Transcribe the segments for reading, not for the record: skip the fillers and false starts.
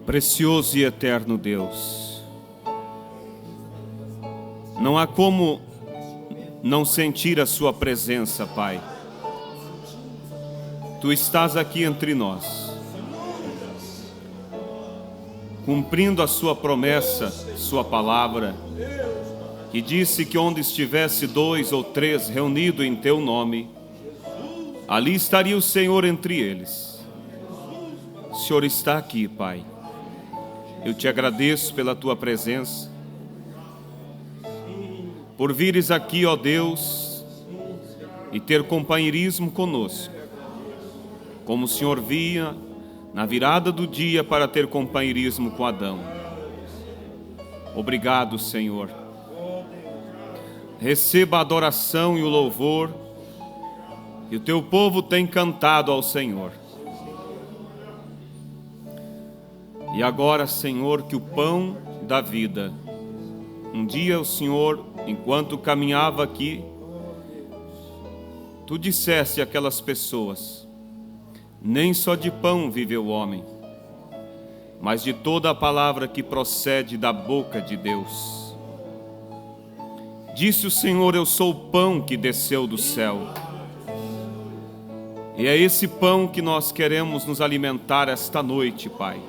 Precioso e eterno Deus, não há como não sentir a Sua presença, Pai. Tu estás aqui entre nós, cumprindo a Sua promessa, Sua palavra, que disse que onde estivesse 2 ou 3 reunidos em Teu nome, ali estaria o Senhor entre eles. O Senhor está aqui, Pai. Eu te agradeço pela Tua presença, por vires aqui, ó Deus, e ter companheirismo conosco, como o Senhor via na virada do dia para ter companheirismo com Adão. Obrigado, Senhor. Receba a adoração e o louvor que o Teu povo tem cantado ao Senhor. E agora, Senhor, que o pão da vida, um dia o Senhor, enquanto caminhava aqui, Tu disseste àquelas pessoas: nem só de pão vive o homem, mas de toda a palavra que procede da boca de Deus. Disse o Senhor: eu sou o pão que desceu do céu. E é esse pão que nós queremos nos alimentar esta noite, Pai.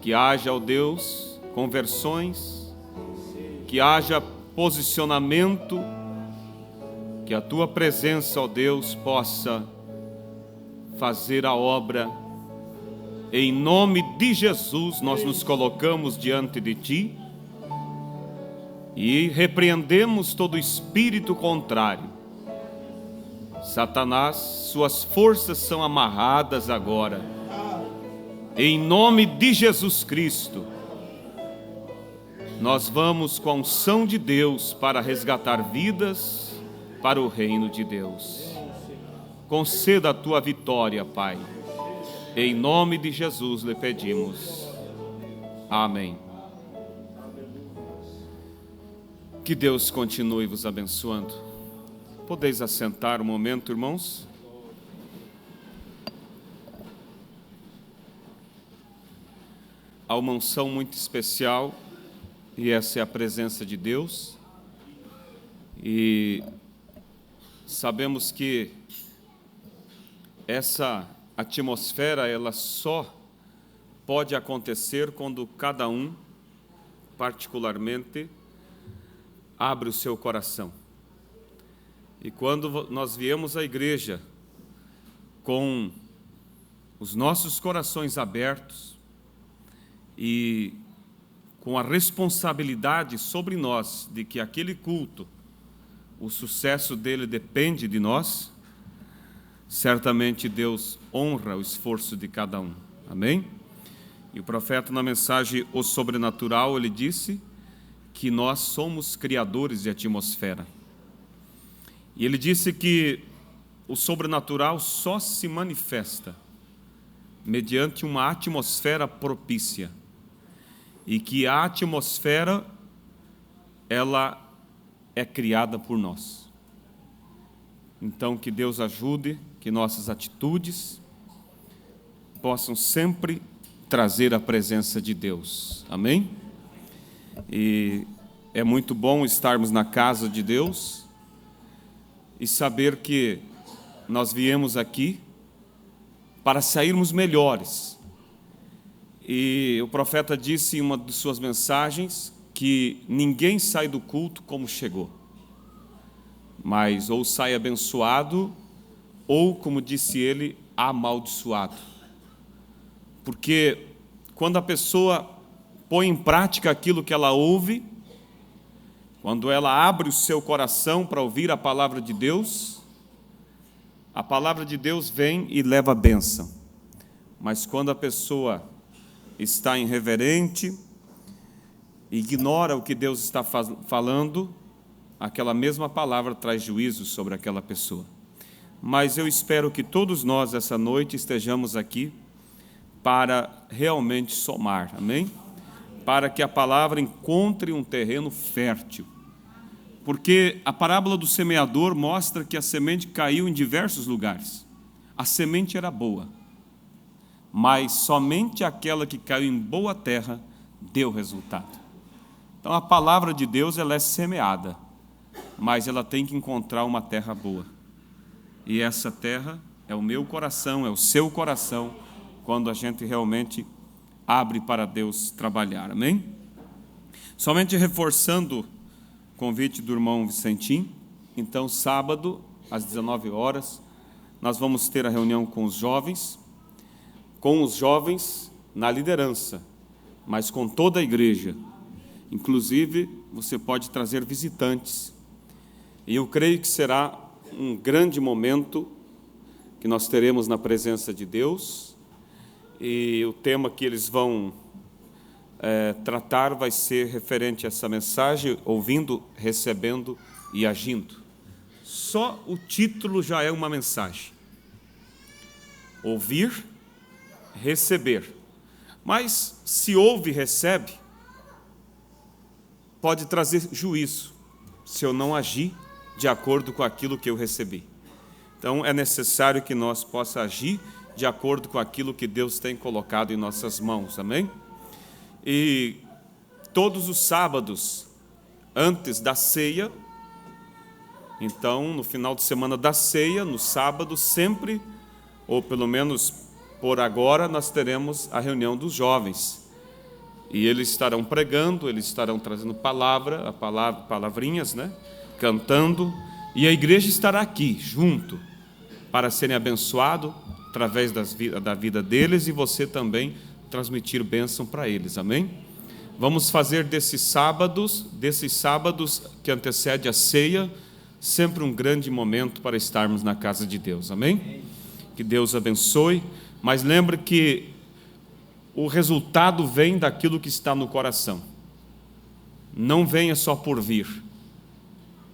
Que haja, ó Deus, conversões, que haja posicionamento, que a Tua presença, ó Deus, possa fazer a obra. Em nome de Jesus, nós nos colocamos diante de Ti e repreendemos todo espírito contrário. Satanás, suas forças são amarradas agora. Em nome de Jesus Cristo, nós vamos com a unção de Deus para resgatar vidas para o reino de Deus. Conceda a Tua vitória, Pai. Em nome de Jesus lhe pedimos. Amém. Que Deus continue vos abençoando. Podeis assentar um momento, irmãos? Há uma unção muito especial, e essa é a presença de Deus. E sabemos que essa atmosfera, ela só pode acontecer quando cada um, particularmente, abre o seu coração. E quando nós viemos à igreja com os nossos corações abertos e com a responsabilidade sobre nós de que aquele culto, o sucesso dele depende de nós, certamente Deus honra o esforço de cada um. Amém? E o profeta, na mensagem O Sobrenatural, ele disse que nós somos criadores de atmosfera. E ele disse que o sobrenatural só se manifesta mediante uma atmosfera propícia. E que a atmosfera, ela é criada por nós. Então, que Deus ajude, que nossas atitudes possam sempre trazer a presença de Deus. Amém? E é muito bom estarmos na casa de Deus e saber que nós viemos aqui para sairmos melhores. E o profeta disse em uma de suas mensagens que ninguém sai do culto como chegou, mas ou sai abençoado, ou, como disse ele, amaldiçoado. Porque quando a pessoa põe em prática aquilo que ela ouve, quando ela abre o seu coração para ouvir a palavra de Deus, a palavra de Deus vem e leva a bênção. Mas quando a pessoa está irreverente, ignora o que Deus está falando, aquela mesma palavra traz juízo sobre aquela pessoa. Mas eu espero que todos nós, essa noite, estejamos aqui para realmente somar, amém? Para que a palavra encontre um terreno fértil. Porque a parábola do semeador mostra que a semente caiu em diversos lugares. A semente era boa. mas somente aquela que caiu em boa terra deu resultado. Então a palavra de Deus, ela é semeada, mas ela tem que encontrar uma terra boa. E essa terra é o meu coração, é o seu coração, quando a gente realmente abre para Deus trabalhar, amém? Somente reforçando o convite do irmão Vicentim, então sábado, às 19 horas, nós vamos ter a reunião com os jovens na liderança, mas com toda a igreja. Inclusive, você pode trazer visitantes. E eu creio que será um grande momento que nós teremos na presença de Deus. E o tema que eles vão tratar vai ser referente a essa mensagem: ouvindo, recebendo e agindo. Só o título já é uma mensagem. Ouvir, receber. Mas se ouve e recebe, pode trazer juízo, se eu não agir de acordo com aquilo que eu recebi. Então é necessário que nós possamos agir de acordo com aquilo que Deus tem colocado em nossas mãos, amém? E todos os sábados, antes da ceia, então no final de semana da ceia, no sábado, sempre, ou pelo menos por agora, nós teremos a reunião dos jovens. E eles estarão pregando, eles estarão trazendo palavrinhas, né? Cantando, e a igreja estará aqui, junto, para serem abençoados através da vida deles, e você também transmitir bênção para eles, amém? Vamos fazer desses sábados que antecede a ceia, sempre um grande momento para estarmos na casa de Deus, amém? Que Deus abençoe, mas lembre que o resultado vem daquilo que está no coração. Não venha só por vir,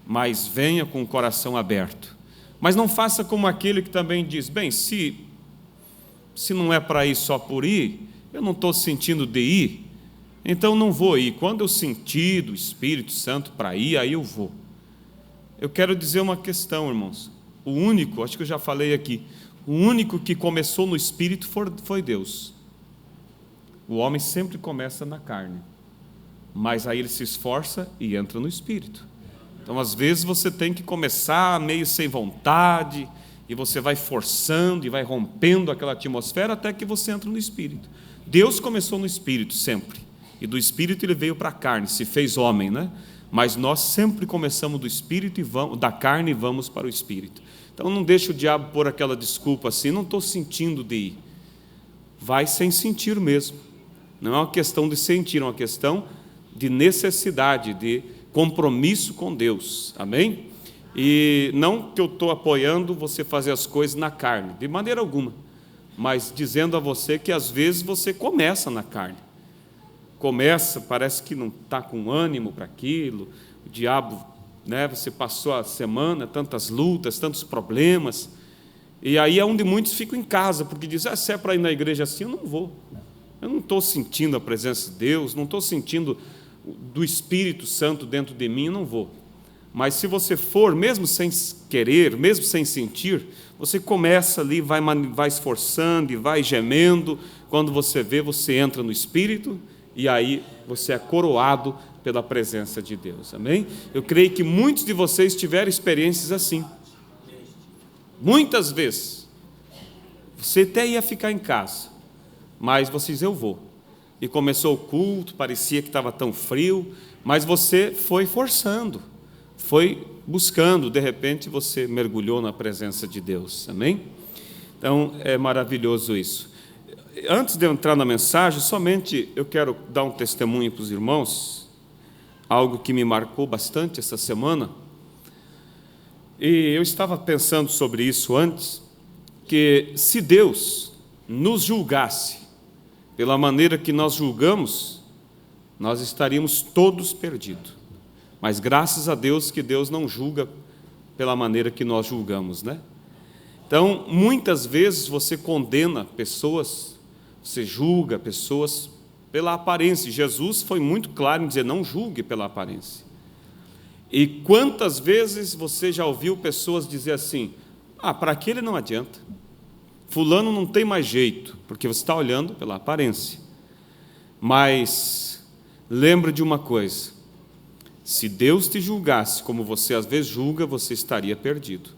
mas venha com o coração aberto. Mas não faça como aquele que também diz: bem, se não é para ir só por ir, eu não estou sentindo de ir, então não vou ir. Quando eu sentir do Espírito Santo para ir, aí eu vou. Eu quero dizer uma questão, irmãos. O único, acho que eu já falei aqui, o único que começou no Espírito foi Deus. O homem sempre começa na carne, mas aí ele se esforça e entra no Espírito. Então, às vezes, você tem que começar meio sem vontade, e você vai forçando e vai rompendo aquela atmosfera até que você entra no Espírito. Deus começou no Espírito sempre, e do Espírito ele veio para a carne, se fez homem, né? Mas nós sempre começamos do Espírito e da carne e vamos para o Espírito. Então não deixe o diabo pôr aquela desculpa assim: não estou sentindo de ir. Vai sem sentir mesmo. Não é uma questão de sentir, é uma questão de necessidade, de compromisso com Deus, amém? E não que eu estou apoiando você fazer as coisas na carne, de maneira alguma, mas dizendo a você que às vezes você começa na carne. Começa, parece que não está com ânimo para aquilo, o diabo, né, você passou a semana, tantas lutas, tantos problemas, e aí é onde muitos ficam em casa, porque dizem: se é para ir na igreja assim, eu não vou. Eu não estou sentindo a presença de Deus, não estou sentindo do Espírito Santo dentro de mim, não vou. Mas se você for, mesmo sem querer, mesmo sem sentir, você começa ali, vai esforçando e vai gemendo. Quando você vê, você entra no Espírito, e aí você é coroado pela presença de Deus, amém? Eu creio que muitos de vocês tiveram experiências assim. Muitas vezes. Você até ia ficar em casa, mas você diz: eu vou. E começou o culto, parecia que estava tão frio, mas você foi forçando, foi buscando, de repente você mergulhou na presença de Deus, amém? Então é maravilhoso isso. Antes de eu entrar na mensagem, somente eu quero dar um testemunho para os irmãos, algo que me marcou bastante essa semana. E eu estava pensando sobre isso antes, que se Deus nos julgasse pela maneira que nós julgamos, nós estaríamos todos perdidos. Mas graças a Deus que Deus não julga pela maneira que nós julgamos, né? Então, muitas vezes você condena pessoas, você julga pessoas pela aparência. Jesus foi muito claro em dizer: não julgue pela aparência. E quantas vezes você já ouviu pessoas dizer assim: para aquele não adianta, fulano não tem mais jeito, porque você está olhando pela aparência. Mas lembra de uma coisa: se Deus te julgasse como você às vezes julga, você estaria perdido.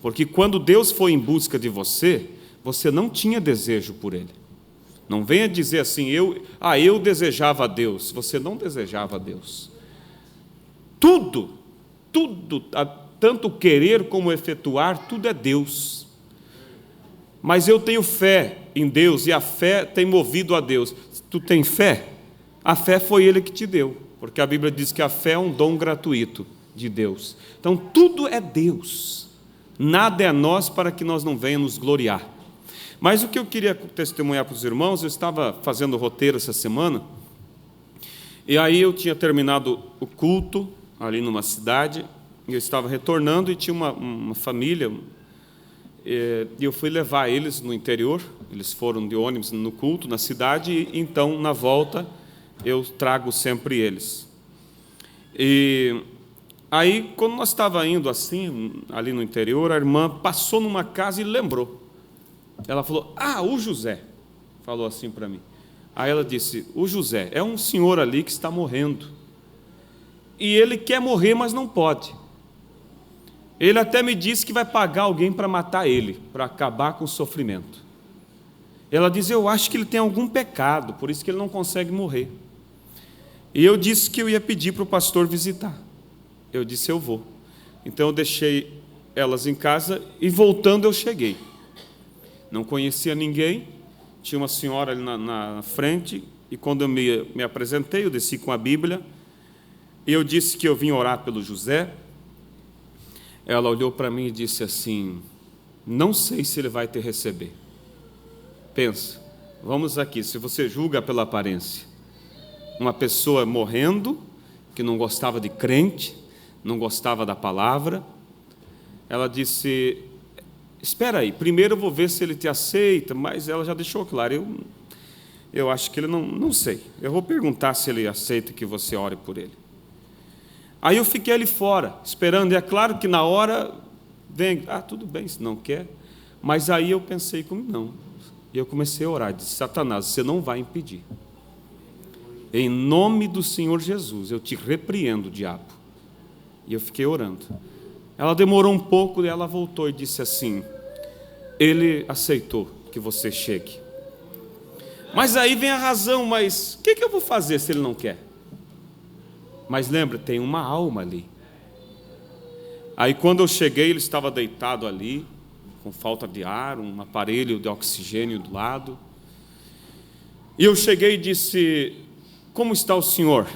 Porque quando Deus foi em busca de você, você não tinha desejo por Ele. Não venha dizer assim, eu desejava a Deus. Você não desejava a Deus. Tudo, tanto querer como efetuar, tudo é Deus. Mas eu tenho fé em Deus, e a fé tem movido a Deus. Tu tem fé? A fé foi Ele que te deu, porque a Bíblia diz que a fé é um dom gratuito de Deus. Então tudo é Deus, nada é a nós para que nós não venhamos nos gloriar. Mas o que eu queria testemunhar para os irmãos, eu estava fazendo o roteiro essa semana, e aí eu tinha terminado o culto ali numa cidade, e eu estava retornando, e tinha uma família, e eu fui levar eles no interior. Eles foram de ônibus no culto, na cidade, e então, na volta, eu trago sempre eles. E aí, quando nós estávamos indo assim, ali no interior, a irmã passou numa casa e lembrou. Ela falou, o José, falou assim para mim. Aí ela disse, o José, é um senhor ali que está morrendo. E ele quer morrer, mas não pode. Ele até me disse que vai pagar alguém para matar ele, para acabar com o sofrimento. Ela diz, eu acho que ele tem algum pecado, por isso que ele não consegue morrer. E eu disse que eu ia pedir para o pastor visitar. Eu disse, eu vou. Então eu deixei elas em casa e voltando eu cheguei. Não conhecia ninguém, tinha uma senhora ali na frente, e quando eu me apresentei, eu desci com a Bíblia, e eu disse que eu vim orar pelo José. Ela olhou para mim e disse assim, não sei se ele vai te receber. Pensa, vamos aqui, se você julga pela aparência, uma pessoa morrendo, que não gostava de crente, não gostava da palavra, ela disse, espera aí, primeiro eu vou ver se ele te aceita, mas ela já deixou claro, eu acho que ele não sei, eu vou perguntar se ele aceita que você ore por ele. Aí eu fiquei ali fora, esperando, e é claro que na hora, vem, tudo bem, se não quer, mas aí eu pensei comigo, não, e eu comecei a orar, disse, Satanás, você não vai impedir, em nome do Senhor Jesus, eu te repreendo, diabo, e eu fiquei orando. Ela demorou um pouco, e ela voltou e disse assim, ele aceitou que você chegue. Mas aí vem a razão, mas o que eu vou fazer se ele não quer? Mas lembra, tem uma alma ali. Aí quando eu cheguei, ele estava deitado ali, com falta de ar, um aparelho de oxigênio do lado. E eu cheguei e disse, como está o senhor?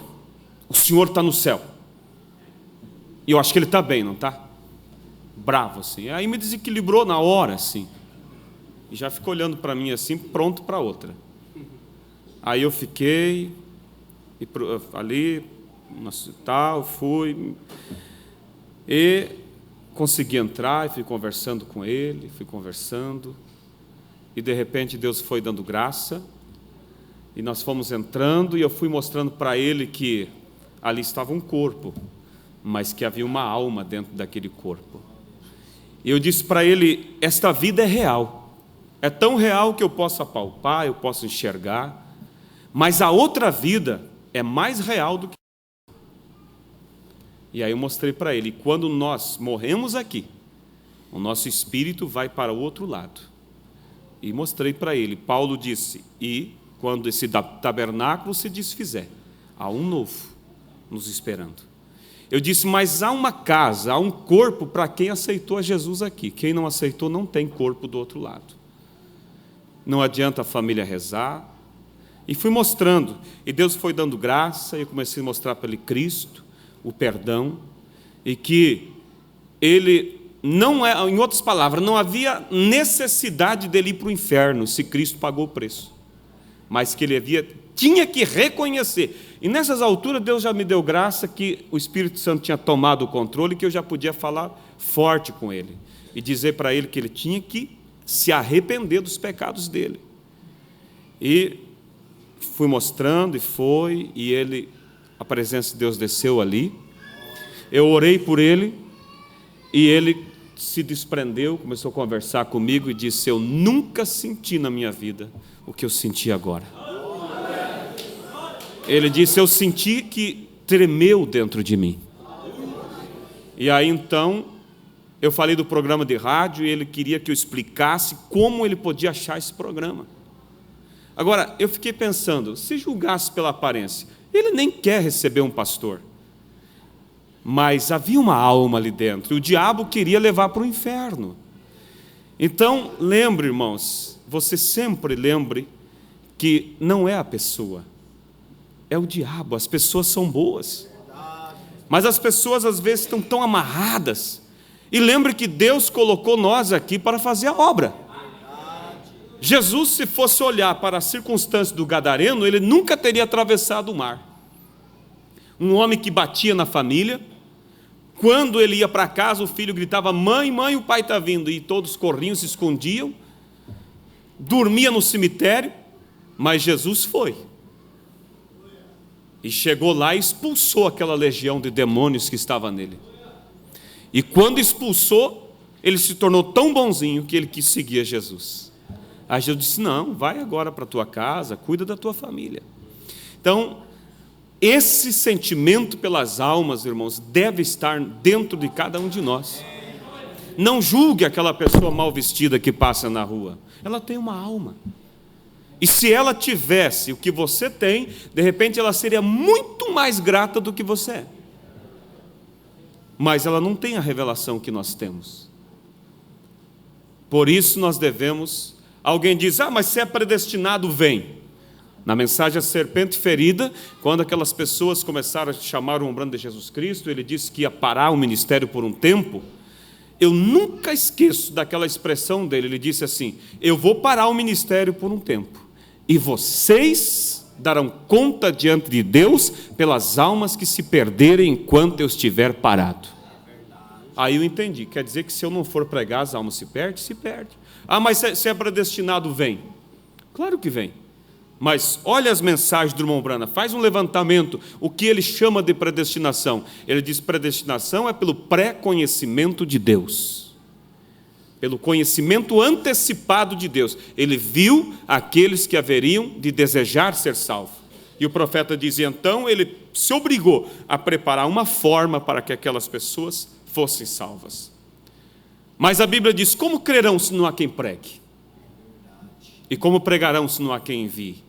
O senhor está no céu. E eu acho que ele está bem, não está? Bravo assim. Aí me desequilibrou na hora assim. E já ficou olhando para mim assim, pronto para outra. Aí eu fiquei ali no hospital, fui e consegui entrar e fui conversando com ele, e de repente Deus foi dando graça, e nós fomos entrando, e eu fui mostrando para ele que ali estava um corpo, mas que havia uma alma dentro daquele corpo. E eu disse para ele, esta vida é real, é tão real que eu posso apalpar, eu posso enxergar, mas a outra vida é mais real do que. E aí eu mostrei para ele, quando nós morremos aqui, o nosso espírito vai para o outro lado. E mostrei para ele, Paulo disse, e quando esse tabernáculo se desfizer, há um novo nos esperando. Eu disse, mas há uma casa, há um corpo para quem aceitou a Jesus aqui. Quem não aceitou não tem corpo do outro lado. Não adianta a família rezar. E fui mostrando, e Deus foi dando graça, e eu comecei a mostrar para ele Cristo, o perdão, e que ele não é, em outras palavras, não havia necessidade dele ir para o inferno se Cristo pagou o preço, mas que ele tinha que reconhecer. E nessas alturas Deus já me deu graça que o Espírito Santo tinha tomado o controle, que eu já podia falar forte com ele e dizer para ele que ele tinha que se arrepender dos pecados dele. E fui mostrando, e ele, a presença de Deus desceu ali, eu orei por ele, e ele se desprendeu, começou a conversar comigo e disse: eu nunca senti na minha vida o que eu senti agora. Ele disse: eu senti que tremeu dentro de mim. E aí então eu falei do programa de rádio e ele queria que eu explicasse como ele podia achar esse programa. Agora, eu fiquei pensando, se julgasse pela aparência, ele nem quer receber um pastor. Mas havia uma alma ali dentro, e o diabo queria levar para o inferno. Então, lembre, irmãos, você sempre lembre que não é a pessoa, é o diabo. As pessoas são boas, mas as pessoas às vezes estão tão amarradas. E lembre que Deus colocou nós aqui para fazer a obra. Jesus, se fosse olhar para as circunstâncias do gadareno, ele nunca teria atravessado o mar. Um homem que batia na família, quando ele ia para casa, o filho gritava: mãe, mãe, o pai está vindo, e todos corriam, se escondiam, dormia no cemitério, mas Jesus foi, e chegou lá e expulsou aquela legião de demônios que estava nele. E quando expulsou, ele se tornou tão bonzinho que ele quis seguir a Jesus. Aí Jesus disse: não, vai agora para a tua casa, cuida da tua família. Então, esse sentimento pelas almas, irmãos, deve estar dentro de cada um de nós. Não julgue aquela pessoa mal vestida que passa na rua. Ela tem uma alma. E se ela tivesse o que você tem, de repente ela seria muito mais grata do que você é. Mas ela não tem a revelação que nós temos. Por isso nós devemos... Alguém diz: mas se é predestinado, vem. Na mensagem A Serpente Ferida, quando aquelas pessoas começaram a chamar o ombrando de Jesus Cristo, ele disse que ia parar o ministério por um tempo. Eu nunca esqueço daquela expressão dele. Ele disse assim: eu vou parar o ministério por um tempo, e vocês darão conta diante de Deus pelas almas que se perderem enquanto eu estiver parado. Aí eu entendi, quer dizer que se eu não for pregar, as almas se perdem? Se perdem. Mas se é predestinado, vem. Claro que vem. Mas olha as mensagens do irmão Brana, faz um levantamento, o que ele chama de predestinação. Ele diz: predestinação é pelo pré-conhecimento de Deus, pelo conhecimento antecipado de Deus. Ele viu aqueles que haveriam de desejar ser salvos. E o profeta diz: então ele se obrigou a preparar uma forma para que aquelas pessoas fossem salvas. Mas a Bíblia diz: como crerão se não há quem pregue? E como pregarão se não há quem envie?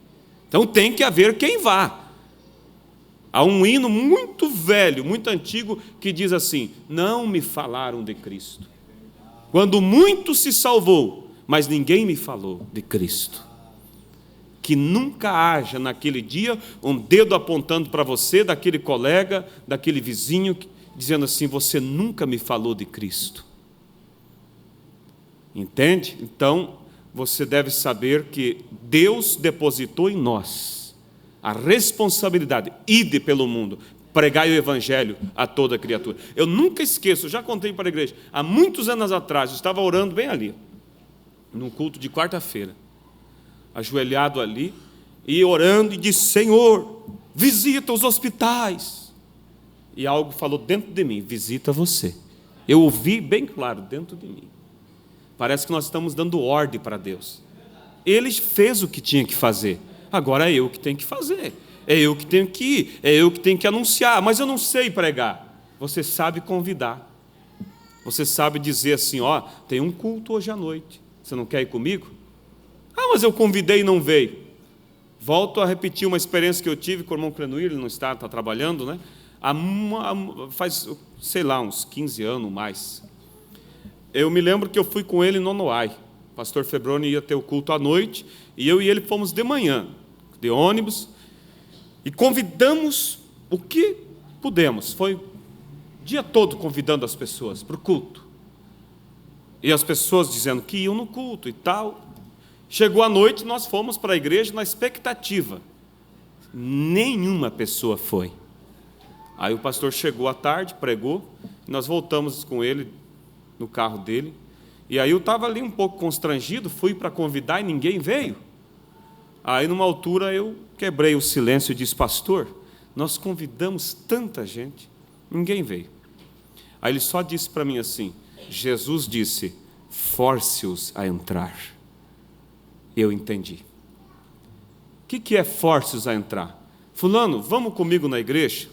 Então tem que haver quem vá. Há um hino muito velho, muito antigo, que diz assim: não me falaram de Cristo, quando muito se salvou, mas ninguém me falou de Cristo. Que nunca haja naquele dia um dedo apontando para você, daquele colega, daquele vizinho, dizendo assim: você nunca me falou de Cristo. Entende? Então, você deve saber que Deus depositou em nós a responsabilidade. Ide pelo mundo, pregai o evangelho a toda criatura. Eu nunca esqueço, já contei para a igreja, há muitos anos atrás, eu estava orando bem ali, num culto de quarta-feira, ajoelhado ali, e orando, e disse: Senhor, visita os hospitais. E algo falou dentro de mim: visita você. Eu ouvi bem claro dentro de mim. Parece que nós estamos dando ordem para Deus. Ele fez o que tinha que fazer. Agora é eu que tenho que fazer. É eu que tenho que ir. É eu que tenho que anunciar. Mas eu não sei pregar. Você sabe convidar. Você sabe dizer assim: tem um culto hoje à noite. Você não quer ir comigo? Mas eu convidei e não veio. Volto a repetir uma experiência que eu tive com o irmão Clenuir. Ele não está trabalhando, né? Faz, sei lá, uns 15 anos ou mais. Eu me lembro que eu fui com ele no Noai. O pastor Febroni ia ter o culto à noite, e eu e ele fomos de manhã, de ônibus, e convidamos o que pudemos. Foi o dia todo convidando as pessoas para o culto. E as pessoas dizendo que iam no culto e tal. Chegou a noite, nós fomos para a igreja na expectativa. Nenhuma pessoa foi. Aí o pastor chegou à tarde, pregou, e nós voltamos com ele no carro dele, e aí eu estava ali um pouco constrangido, fui para convidar e ninguém veio. Aí numa altura eu quebrei o silêncio e disse: pastor, nós convidamos tanta gente, ninguém veio. Aí ele só disse para mim assim: Jesus disse: force-os a entrar. Eu entendi. O que é force-os a entrar? Fulano, vamos comigo na igreja?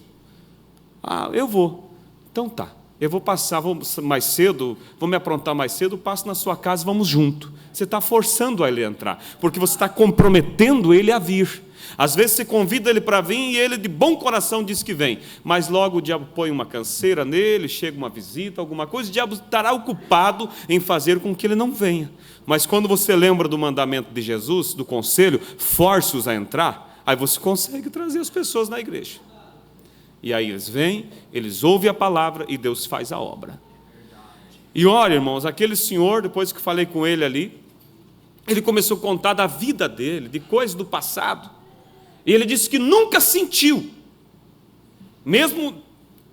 Ah, eu vou. Então tá. Eu vou passar mais cedo, vou me aprontar mais cedo, passo na sua casa, vamos junto. Você está forçando ele a entrar, porque você está comprometendo ele a vir. Às vezes você convida ele para vir e ele de bom coração diz que vem, mas logo o diabo põe uma canseira nele, chega uma visita, alguma coisa, o diabo estará ocupado em fazer com que ele não venha. Mas quando você lembra do mandamento de Jesus, do conselho, force-os a entrar, aí você consegue trazer as pessoas na igreja. E aí eles vêm, eles ouvem a palavra e Deus faz a obra. E olha, irmãos, aquele senhor, depois que falei com ele ali, ele começou a contar da vida dele, de coisas do passado. E ele disse que nunca sentiu, mesmo,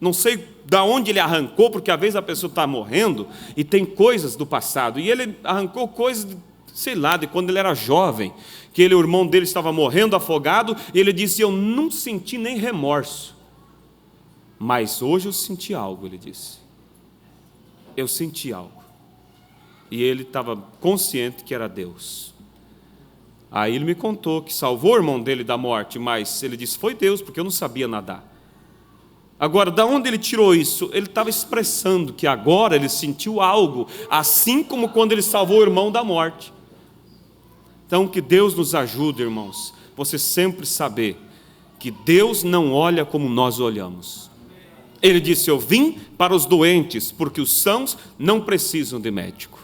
não sei de onde ele arrancou, porque às vezes a pessoa está morrendo e tem coisas do passado. E ele arrancou coisas, sei lá, de quando ele era jovem, que o irmão dele estava morrendo afogado, e ele disse: eu não senti nem remorso. Mas hoje eu senti algo, ele disse. Eu senti algo. E ele estava consciente que era Deus. Aí ele me contou que salvou o irmão dele da morte, mas ele disse: foi Deus, porque eu não sabia nadar. Agora, de onde ele tirou isso? Ele estava expressando que agora ele sentiu algo, assim como quando ele salvou o irmão da morte. Então, que Deus nos ajude, irmãos, você sempre saber que Deus não olha como nós olhamos. Ele disse: eu vim para os doentes, porque os sãos não precisam de médico.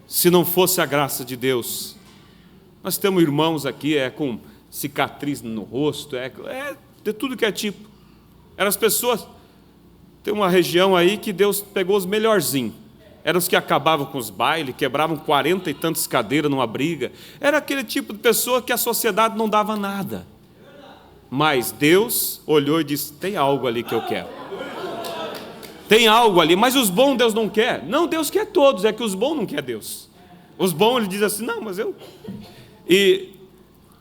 Se não fosse a graça de Deus, nós temos irmãos aqui, com cicatriz no rosto, de tudo que é tipo. Eram as pessoas, tem uma região aí que Deus pegou os melhorzinhos. Eram os que acabavam com os bailes, quebravam 40 e tantas cadeiras numa briga. Era aquele tipo de pessoa que a sociedade não dava nada. Mas Deus olhou e disse: tem algo ali que eu quero. Tem algo ali, mas os bons Deus não quer. Não, Deus quer todos, é que os bons não quer Deus. Os bons, ele diz assim: não, mas eu... E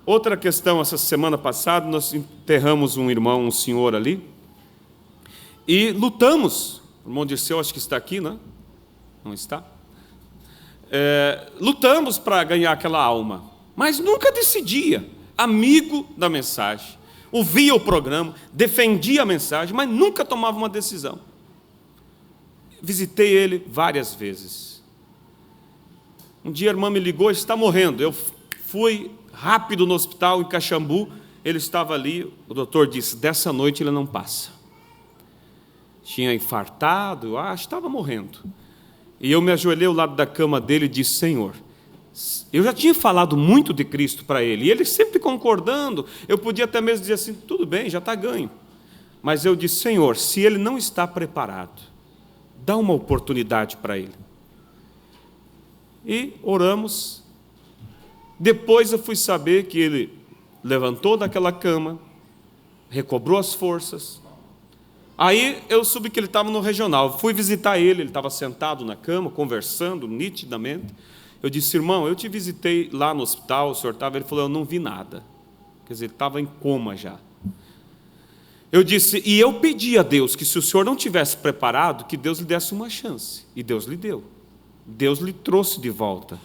outra questão, essa semana passada, nós enterramos um irmão, um senhor ali, e lutamos. O irmão Dirceu, acho que está aqui, né? Não está? Lutamos para ganhar aquela alma, mas nunca decidia. Amigo da mensagem, ouvia o programa, defendia a mensagem, mas nunca tomava uma decisão. Visitei ele várias vezes. Um dia a irmã me ligou: está morrendo. Eu fui rápido no hospital em Caxambu, ele estava ali, o doutor disse: dessa noite ele não passa. Tinha infartado, eu acho, estava morrendo. E eu me ajoelhei ao lado da cama dele e disse: Senhor, eu já tinha falado muito de Cristo para ele, e ele sempre concordando. Eu podia até mesmo dizer assim: tudo bem, já está ganho. Mas eu disse: Senhor, se ele não está preparado, dá uma oportunidade para ele. E oramos. Depois eu fui saber que ele levantou daquela cama, recobrou as forças. Aí eu soube que ele estava no regional. Fui visitar ele estava sentado na cama, conversando nitidamente. Eu disse: irmão, eu te visitei lá no hospital, o senhor estava... Ele falou: eu não vi nada. Quer dizer, ele estava em coma já. Eu disse: e eu pedi a Deus que, se o senhor não tivesse preparado, que Deus lhe desse uma chance. E Deus lhe deu. Deus lhe trouxe de volta.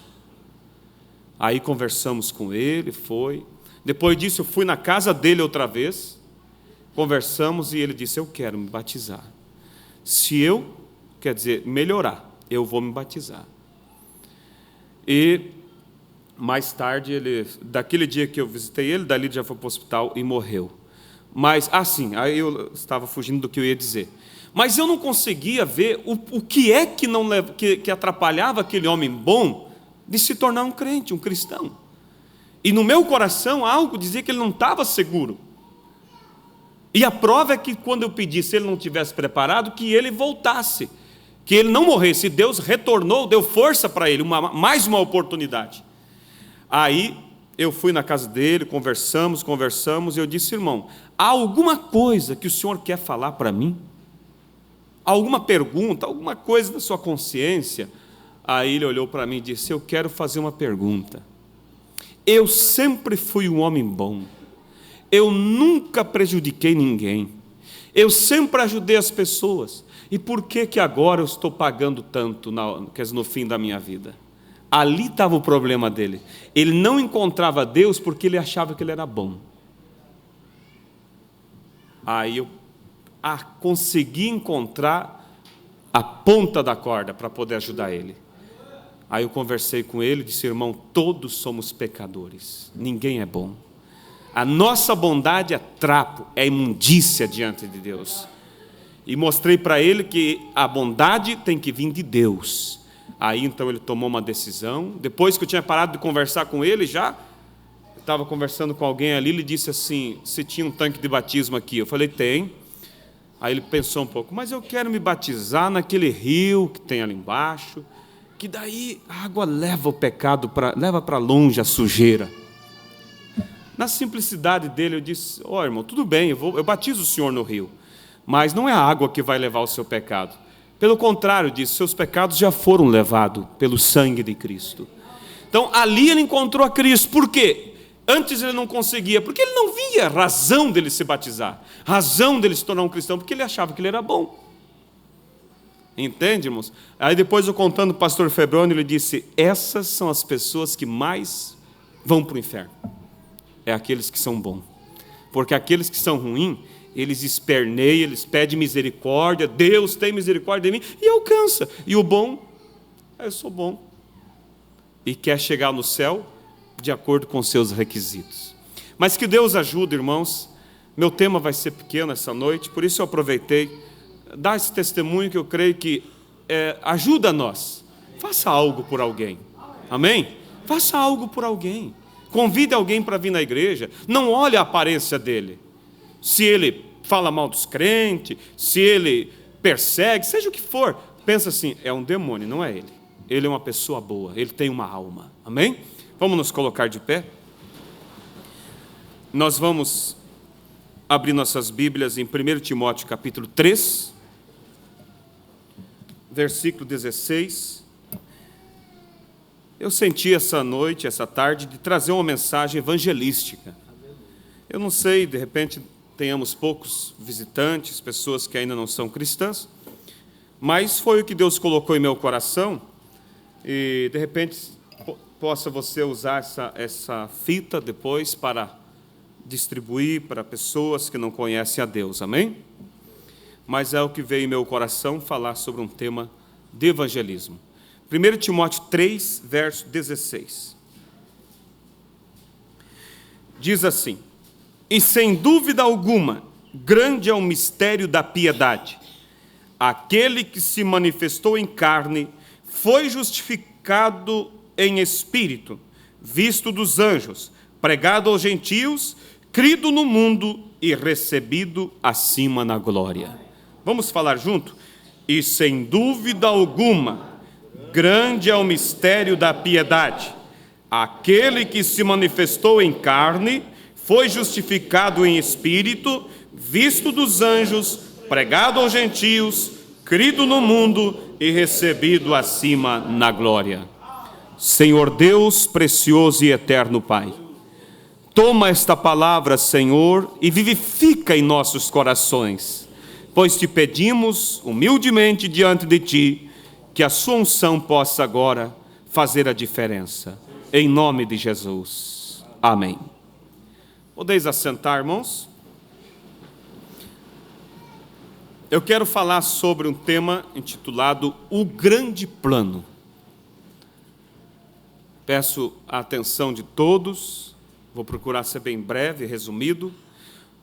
Aí conversamos com ele, foi. Depois disso eu fui na casa dele outra vez, conversamos e ele disse: eu quero me batizar. Se eu, quer dizer, melhorar, eu vou me batizar. E mais tarde, daquele dia que eu visitei ele, dali já foi para o hospital e morreu. Mas, aí eu estava fugindo do que eu ia dizer. Mas eu não conseguia ver o que é que atrapalhava aquele homem bom de se tornar um crente, um cristão. E no meu coração algo dizia que ele não estava seguro. E a prova é que quando eu pedi, se ele não tivesse preparado, que ele voltasse, que ele não morresse. Deus retornou, deu força para ele, mais uma oportunidade. Aí eu fui na casa dele, conversamos, e eu disse: irmão, há alguma coisa que o senhor quer falar para mim? Alguma pergunta, alguma coisa da sua consciência? Aí ele olhou para mim e disse: eu quero fazer uma pergunta. Eu sempre fui um homem bom. Eu nunca prejudiquei ninguém. Eu sempre ajudei as pessoas. E por que agora eu estou pagando tanto no fim da minha vida? Ali estava o problema dele. Ele não encontrava Deus porque ele achava que ele era bom. Aí eu consegui encontrar a ponta da corda para poder ajudar ele. Aí eu conversei com ele e disse: irmão, todos somos pecadores, ninguém é bom. A nossa bondade é trapo, é imundícia diante de Deus. E mostrei para ele que a bondade tem que vir de Deus. Aí então ele tomou uma decisão. Depois que eu tinha parado de conversar com ele, já estava conversando com alguém ali, ele disse assim: se tinha um tanque de batismo aqui? Eu falei: tem. Aí ele pensou um pouco: mas eu quero me batizar naquele rio que tem ali embaixo, que daí a água leva o pecado, leva para longe a sujeira. Na simplicidade dele, eu disse: ó, irmão, tudo bem, eu batizo o senhor no rio, mas não é a água que vai levar o seu pecado. Pelo contrário, disse, seus pecados já foram levados pelo sangue de Cristo. Então, ali ele encontrou a Cristo. Por quê? Antes ele não conseguia, porque ele não via razão dele se batizar, razão dele se tornar um cristão, porque ele achava que ele era bom. Entende, irmãos? Aí depois eu contando para o pastor Febroni, ele disse: essas são as pessoas que mais vão para o inferno. É aqueles que são bons. Porque aqueles que são ruins, eles esperneiam, eles pedem misericórdia, Deus tem misericórdia de mim, e alcança. E o bom, eu sou bom. E quer chegar no céu de acordo com seus requisitos. Mas que Deus ajude, irmãos. Meu tema vai ser pequeno essa noite, por isso eu aproveitei, dar esse testemunho que eu creio que ajuda nós. Faça algo por alguém. Amém? Faça algo por alguém. Convide alguém para vir na igreja. Não olhe a aparência dele. Se ele fala mal dos crentes, se ele persegue, seja o que for, pensa assim: é um demônio, não é ele. Ele é uma pessoa boa, ele tem uma alma. Amém? Vamos nos colocar de pé. Nós vamos abrir nossas Bíblias em 1 Timóteo capítulo 3, versículo 16. Eu senti essa noite, essa tarde, de trazer uma mensagem evangelística. Eu não sei, de repente tenhamos poucos visitantes, pessoas que ainda não são cristãs, mas foi o que Deus colocou em meu coração, e de repente possa você usar essa fita depois para distribuir para pessoas que não conhecem a Deus, amém? Mas é o que veio em meu coração, falar sobre um tema de evangelismo. 1 Timóteo 3, verso 16. Diz assim: e sem dúvida alguma, grande é o mistério da piedade. Aquele que se manifestou em carne foi justificado em espírito, visto dos anjos, pregado aos gentios, crido no mundo e recebido acima na glória. Vamos falar junto? E sem dúvida alguma, grande é o mistério da piedade. Aquele que se manifestou em carne foi justificado em espírito, visto dos anjos, pregado aos gentios, crido no mundo e recebido acima na glória. Senhor Deus, precioso e eterno Pai, toma esta palavra, Senhor, e vivifica em nossos corações, pois te pedimos humildemente diante de Ti, que a sua unção possa agora fazer a diferença. Em nome de Jesus. Amém. Podeis assentar, irmãos? Eu quero falar sobre um tema intitulado O Grande Plano. Peço a atenção de todos, vou procurar ser bem breve, resumido,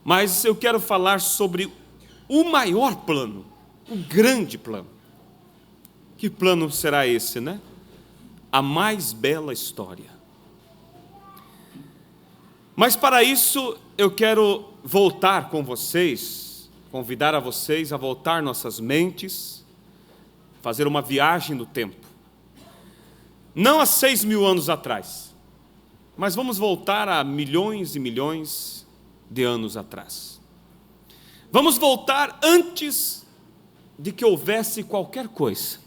mas eu quero falar sobre o maior plano, o grande plano. Que plano será esse, né? A mais bela história. Mas para isso eu quero voltar com vocês, convidar a vocês a voltar nossas mentes, fazer uma viagem no tempo. Não há 6.000 anos atrás, mas vamos voltar a milhões e milhões de anos atrás. Vamos voltar antes de que houvesse qualquer coisa.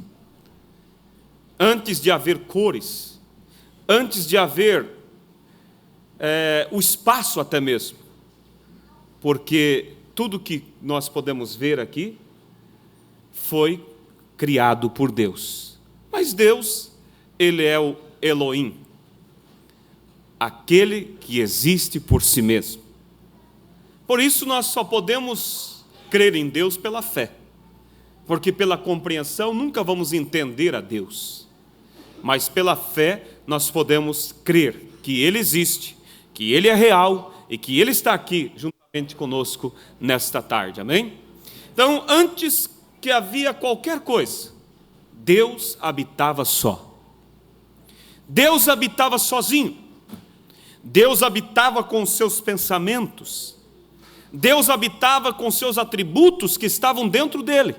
Antes de haver cores, antes de haver o espaço até mesmo, porque tudo que nós podemos ver aqui foi criado por Deus. Mas Deus, Ele é o Elohim, aquele que existe por si mesmo. Por isso nós só podemos crer em Deus pela fé, porque pela compreensão nunca vamos entender a Deus. Mas pela fé nós podemos crer que Ele existe, que Ele é real e que Ele está aqui juntamente conosco nesta tarde, amém? Então, antes que havia qualquer coisa, Deus habitava só. Deus habitava sozinho. Deus habitava com seus pensamentos. Deus habitava com seus atributos que estavam dentro dele.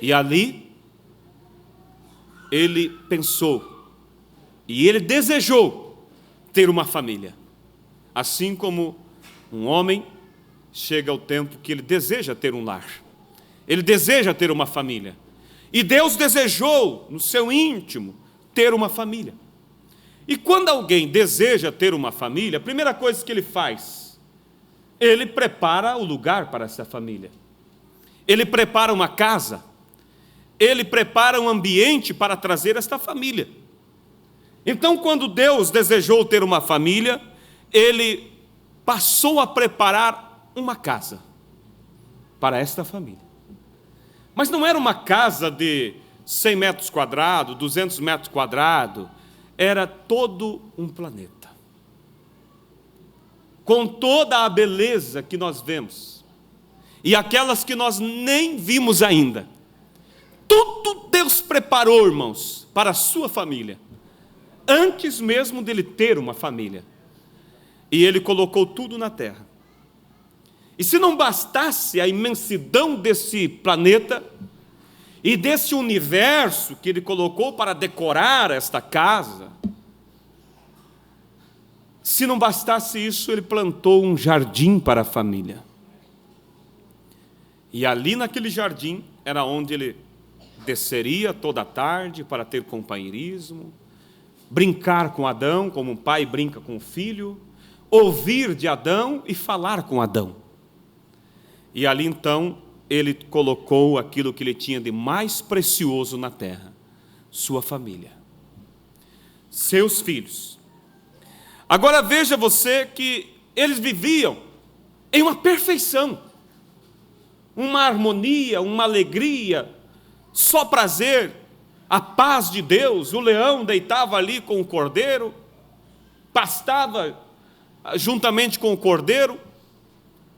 E ali, ele pensou, e ele desejou ter uma família. Assim como um homem chega ao tempo que ele deseja ter um lar. Ele deseja ter uma família. E Deus desejou, no seu íntimo, ter uma família. E quando alguém deseja ter uma família, a primeira coisa que ele faz, ele prepara o lugar para essa família. Ele prepara uma casa. Ele prepara um ambiente para trazer esta família. Então, quando Deus desejou ter uma família, Ele passou a preparar uma casa para esta família. Mas não era uma casa de 100 metros quadrados, 200 metros quadrados, era todo um planeta. Com toda a beleza que nós vemos, e aquelas que nós nem vimos ainda. Tudo Deus preparou, irmãos, para a sua família, antes mesmo dele ter uma família. E ele colocou tudo na terra. E se não bastasse a imensidão desse planeta e desse universo que ele colocou para decorar esta casa, se não bastasse isso, ele plantou um jardim para a família. E ali naquele jardim era onde ele desceria toda a tarde para ter companheirismo, brincar com Adão, como um pai brinca com o filho, ouvir de Adão e falar com Adão. E ali então ele colocou aquilo que ele tinha de mais precioso na terra, sua família, seus filhos. Agora veja você que eles viviam em uma perfeição, uma harmonia, uma alegria, só prazer, a paz de Deus. O leão deitava ali com o cordeiro, pastava juntamente com o cordeiro.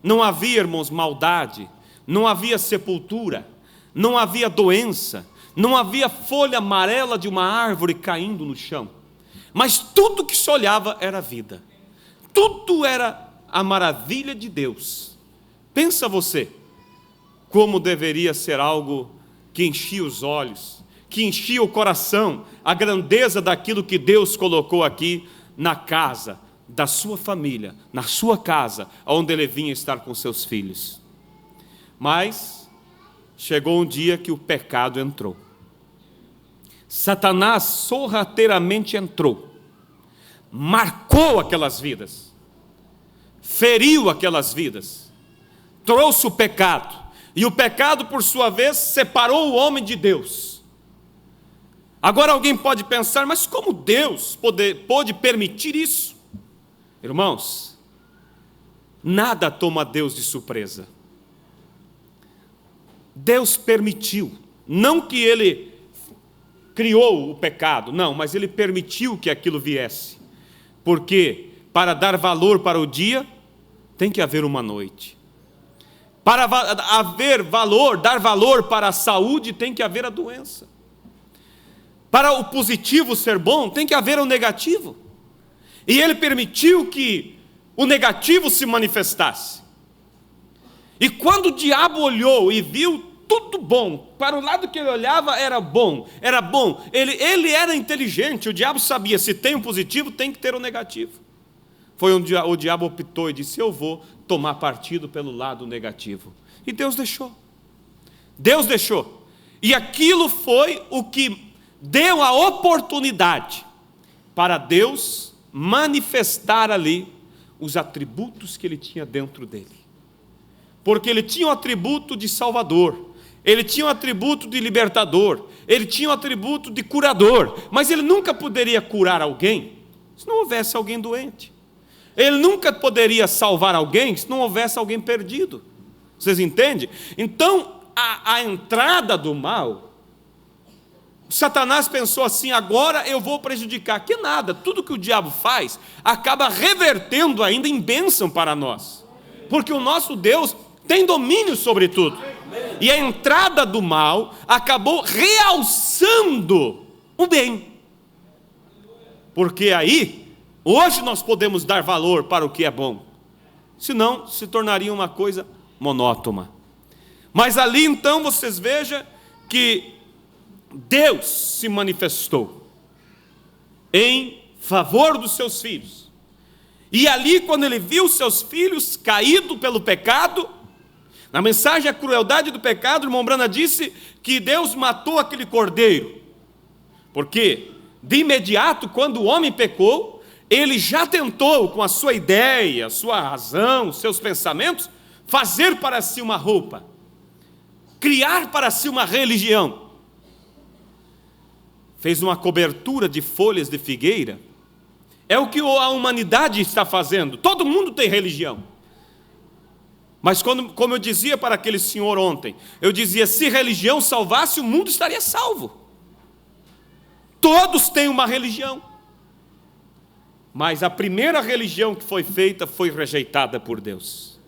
Não havia, irmãos, maldade, não havia sepultura, não havia doença, não havia folha amarela de uma árvore caindo no chão. Mas tudo que se olhava era vida, tudo era a maravilha de Deus. Pensa você, como deveria ser algo que enchia os olhos, que enchia o coração, a grandeza daquilo que Deus colocou aqui na casa da sua família, na sua casa, onde ele vinha estar com seus filhos. Mas chegou um dia que o pecado entrou. Satanás sorrateiramente entrou, marcou aquelas vidas, feriu aquelas vidas, trouxe o pecado. E o pecado, por sua vez, separou o homem de Deus. Agora alguém pode pensar, mas como Deus pôde permitir isso? Irmãos, nada toma Deus de surpresa. Deus permitiu, não que Ele criou o pecado, não, mas Ele permitiu que aquilo viesse. Porque para dar valor para o dia, tem que haver uma noite. Para haver valor, dar valor para a saúde, tem que haver a doença. Para o positivo ser bom, tem que haver o negativo. E Ele permitiu que o negativo se manifestasse. E quando o diabo olhou e viu tudo bom, para o lado que ele olhava era bom, era bom. Ele era inteligente, o diabo sabia, se tem um positivo, tem que ter o negativo. Foi onde o diabo optou e disse, eu vou tomar partido pelo lado negativo. E Deus deixou. Deus deixou. E aquilo foi o que deu a oportunidade para Deus manifestar ali os atributos que Ele tinha dentro dele. porque ele tinha o atributo de salvador, ele tinha o atributo de libertador, ele tinha o atributo de curador, mas ele nunca poderia curar alguém se não houvesse alguém doente. Ele nunca poderia salvar alguém se não houvesse alguém perdido. Vocês entendem? Então, a entrada do mal, Satanás pensou assim: agora eu vou prejudicar. Que nada, tudo que o diabo faz acaba revertendo ainda em bênção para nós, porque o nosso Deus tem domínio sobre tudo. E a entrada do mal acabou realçando o bem, porque aí, hoje nós podemos dar valor para o que é bom, senão se tornaria uma coisa monótona. Mas ali então vocês vejam que Deus se manifestou em favor dos seus filhos. E ali, quando ele viu seus filhos caídos pelo pecado, na mensagem A Crueldade do Pecado, o irmão Branham disse que Deus matou aquele cordeiro, porque de imediato, quando o homem pecou, ele já tentou, com a sua ideia, sua razão, seus pensamentos, fazer para si uma roupa, criar para si uma religião. Fez uma cobertura de folhas de figueira. É o que a humanidade está fazendo. Todo mundo tem religião. Mas como eu dizia para aquele senhor ontem, eu dizia: se religião salvasse, o mundo estaria salvo. Todos têm uma religião. Mas a primeira religião que foi feita foi rejeitada por Deus.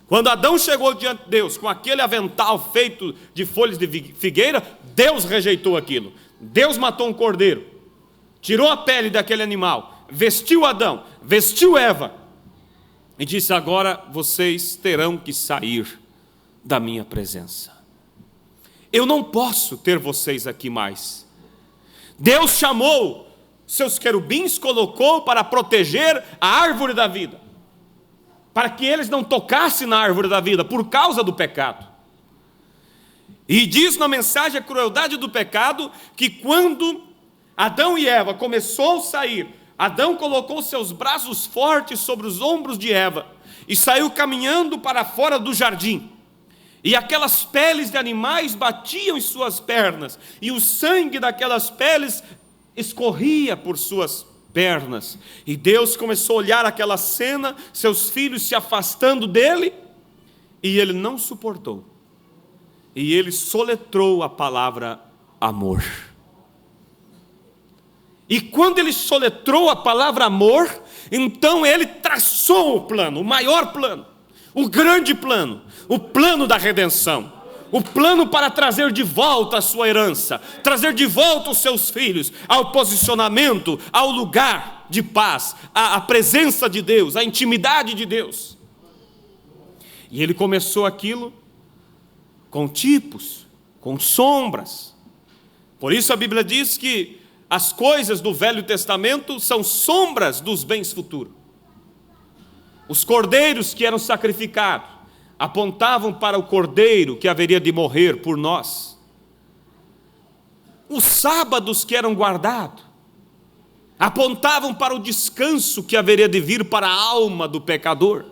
Quando Adão chegou diante de Deus com aquele avental feito de folhas de figueira, Deus rejeitou aquilo. Deus matou um cordeiro, tirou a pele daquele animal, vestiu Adão, vestiu Eva e disse: agora vocês terão que sair da minha presença. Eu não posso ter vocês aqui mais. Deus chamou seus querubins, colocou para proteger a árvore da vida, para que eles não tocassem na árvore da vida por causa do pecado. E diz na mensagem A Crueldade do Pecado que quando Adão e Eva começou a sair, Adão colocou seus braços fortes sobre os ombros de Eva e saiu caminhando para fora do jardim. E aquelas peles de animais batiam em suas pernas, e o sangue daquelas peles escorria por suas pernas. E Deus começou a olhar aquela cena, seus filhos se afastando dele, e ele não suportou. E ele soletrou a palavra amor. E quando ele soletrou a palavra amor, então ele traçou o plano, o maior plano, o grande plano, o plano da redenção, o plano para trazer de volta a sua herança, trazer de volta os seus filhos ao posicionamento, ao lugar de paz, à presença de Deus, à intimidade de Deus. E ele começou aquilo com tipos, com sombras. Por isso a Bíblia diz que as coisas do Velho Testamento são sombras dos bens futuros. Os cordeiros que eram sacrificados apontavam para o cordeiro que haveria de morrer por nós. Os sábados que eram guardados apontavam para o descanso que haveria de vir para a alma do pecador.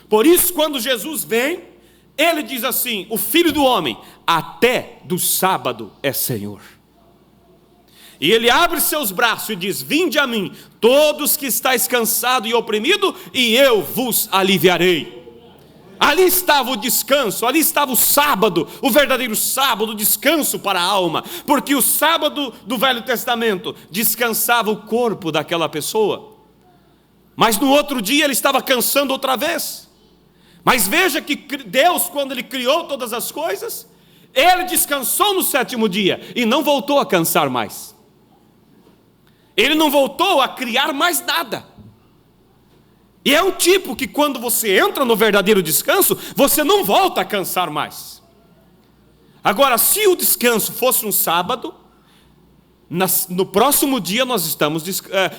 Por isso, quando Jesus vem, ele diz assim: o Filho do Homem até do sábado é Senhor. E ele abre seus braços e diz: vinde a mim, todos que estáis cansados e oprimidos, e eu vos aliviarei. Ali estava o descanso, ali estava o sábado, o verdadeiro sábado, o descanso para a alma, porque o sábado do Velho Testamento descansava o corpo daquela pessoa, mas no outro dia ele estava cansando outra vez. Mas veja que Deus, quando ele criou todas as coisas, ele descansou no sétimo dia e não voltou a cansar mais. Ele não voltou a criar mais nada. E é um tipo que quando você entra no verdadeiro descanso, você não volta a cansar mais. Agora, se o descanso fosse um sábado, no próximo dia nós estamos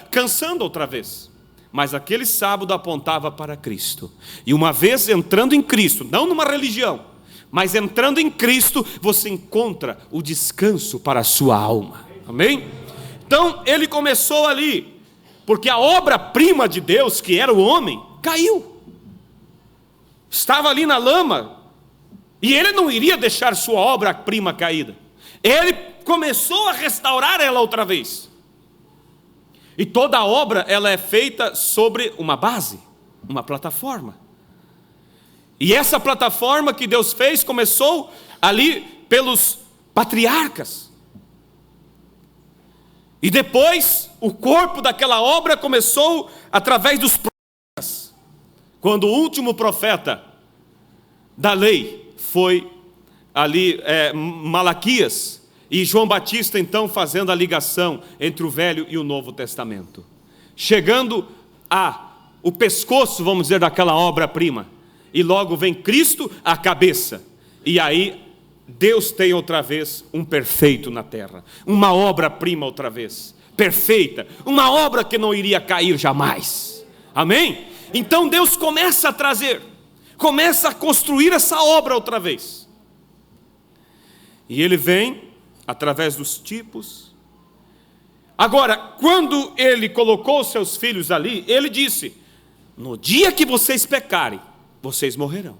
cansando outra vez. Mas aquele sábado apontava para Cristo. E uma vez entrando em Cristo, não numa religião, mas entrando em Cristo, você encontra o descanso para a sua alma. Amém? Então, ele começou ali, porque a obra-prima de Deus, que era o homem, caiu. estava ali na lama, e ele não iria deixar sua obra-prima caída. Ele começou a restaurar ela outra vez. E toda a obra, ela é feita sobre uma base, uma plataforma. E essa plataforma que Deus fez começou ali pelos patriarcas. E depois, o corpo daquela obra começou através dos profetas. Quando o último profeta da lei foi ali Malaquias, e João Batista então fazendo a ligação entre o Velho e o Novo Testamento, chegando o pescoço, vamos dizer, daquela obra-prima, e logo vem Cristo, a cabeça, e aí Deus tem outra vez um perfeito na terra, uma obra-prima outra vez, perfeita, uma obra que não iria cair jamais, amém? Então Deus começa a trazer, começa a construir essa obra outra vez, e Ele vem através dos tipos. Agora, quando Ele colocou seus filhos ali, Ele disse: no dia que vocês pecarem, vocês morrerão.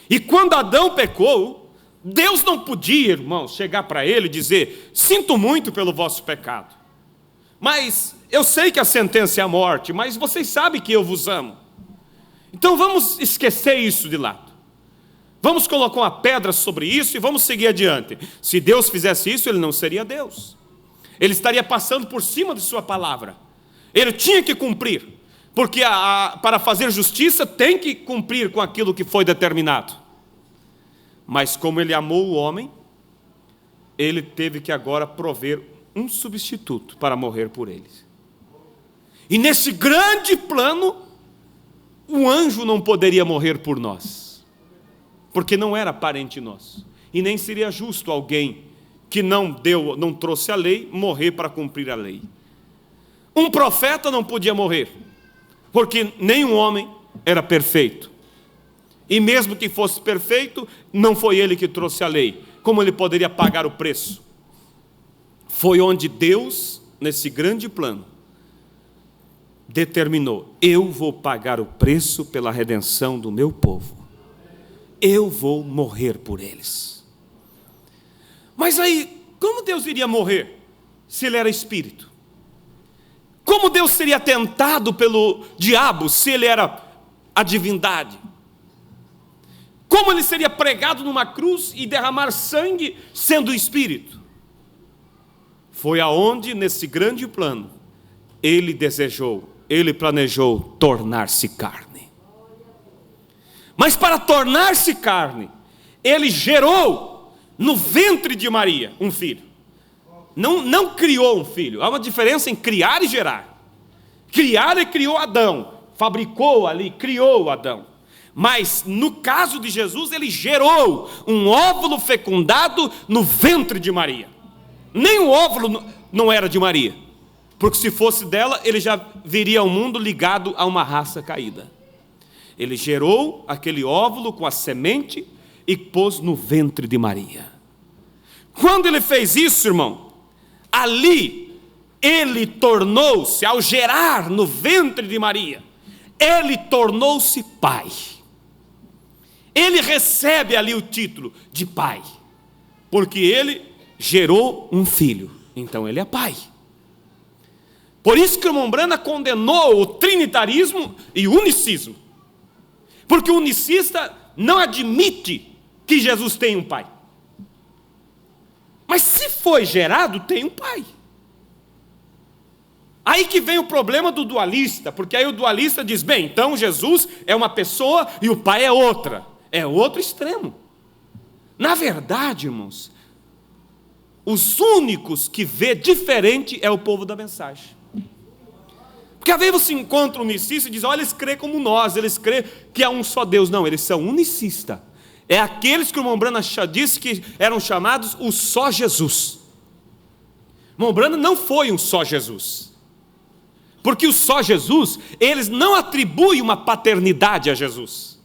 E quando Adão pecou, Deus não podia, irmãos, chegar para ele e dizer: sinto muito pelo vosso pecado, mas eu sei que a sentença é a morte, mas vocês sabem que eu vos amo. Então vamos esquecer isso de lado. Vamos colocar uma pedra sobre isso e vamos seguir adiante. Se Deus fizesse isso, Ele não seria Deus. Ele estaria passando por cima de sua palavra. Ele tinha que cumprir, porque para fazer justiça tem que cumprir com aquilo que foi determinado. Mas como Ele amou o homem, Ele teve que agora prover um substituto para morrer por eles. E nesse grande plano, o anjo não poderia morrer por nós, porque não era parente nosso, e nem seria justo alguém que não trouxe a lei, morrer para cumprir a lei. Um profeta não podia morrer, porque nenhum homem era perfeito, e mesmo que fosse perfeito, não foi ele que trouxe a lei. Como ele poderia pagar o preço? Foi onde Deus, nesse grande plano, determinou: eu vou pagar o preço pela redenção do meu povo. Eu vou morrer por eles. Mas aí, como Deus iria morrer se Ele era espírito? Como Deus seria tentado pelo diabo se Ele era a divindade? Como Ele seria pregado numa cruz e derramar sangue sendo espírito? Foi aonde, nesse grande plano, Ele desejou, Ele planejou tornar-se carne. Mas para tornar-se carne, Ele gerou no ventre de Maria um filho. Não criou um filho. Há uma diferença em criar e gerar. Criar, Ele criou Adão, fabricou ali, criou Adão. Mas no caso de Jesus, Ele gerou um óvulo fecundado no ventre de Maria. Nem o óvulo não era de Maria, porque se fosse dela, ele já viria ao mundo ligado a uma raça caída. Ele gerou aquele óvulo com a semente e pôs no ventre de Maria. Quando Ele fez isso, irmão, ali Ele tornou-se, ao gerar no ventre de Maria, Ele tornou-se pai. Ele recebe ali o título de pai, porque Ele gerou um filho, então Ele é pai. Por isso que o Mombrana condenou o trinitarismo e o unicismo, porque o unicista não admite que Jesus tem um pai. Mas se foi gerado, tem um pai. Aí que vem o problema do dualista, porque aí o dualista diz: bem, então Jesus é uma pessoa e o pai é outra. É outro extremo. Na verdade, irmãos, os únicos que vê diferente é o povo da mensagem. Porque às vezes você encontra um unicista e diz: olha, eles creem como nós, eles creem que há um só Deus. Não, eles são unicistas. É aqueles que o Mombrana disse que eram chamados o só Jesus. Mombrana não foi um só Jesus. Porque o só Jesus, eles não atribuem uma paternidade a Jesus.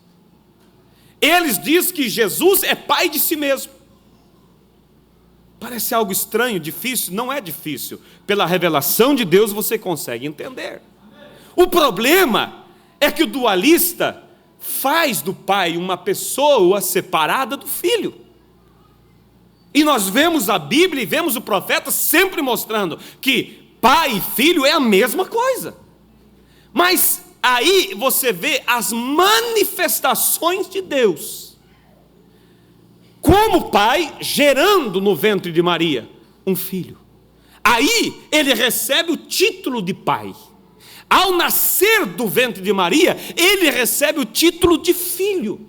Eles dizem que Jesus é pai de si mesmo. Parece algo estranho, difícil? Não é difícil. Pela revelação de Deus você consegue entender. O problema é que o dualista faz do pai uma pessoa separada do filho. E nós vemos a Bíblia e vemos o profeta sempre mostrando que pai e filho é a mesma coisa. Mas aí você vê as manifestações de Deus. Como pai gerando no ventre de Maria um filho. Aí ele recebe o título de pai. Ao nascer do ventre de Maria, ele recebe o título de filho,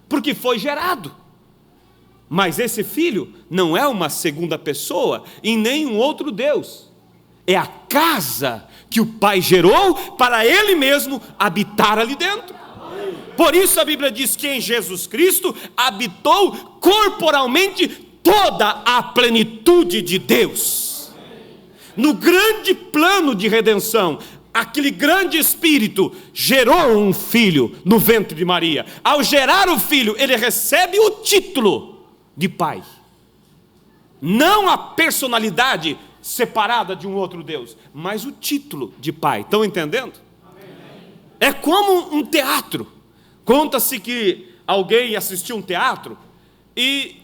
porque foi gerado. Mas esse filho não é uma segunda pessoa e nem um outro Deus. É a casa que o pai gerou para ele mesmo habitar ali dentro. Por isso a Bíblia diz que em Jesus Cristo habitou corporalmente toda a plenitude de Deus. No grande plano de redenção, aquele grande Espírito gerou um filho no ventre de Maria. Ao gerar o filho, ele recebe o título de pai. Não a personalidade separada de um outro Deus, mas o título de pai. Estão entendendo? É como um teatro. Conta-se que alguém assistiu um teatro e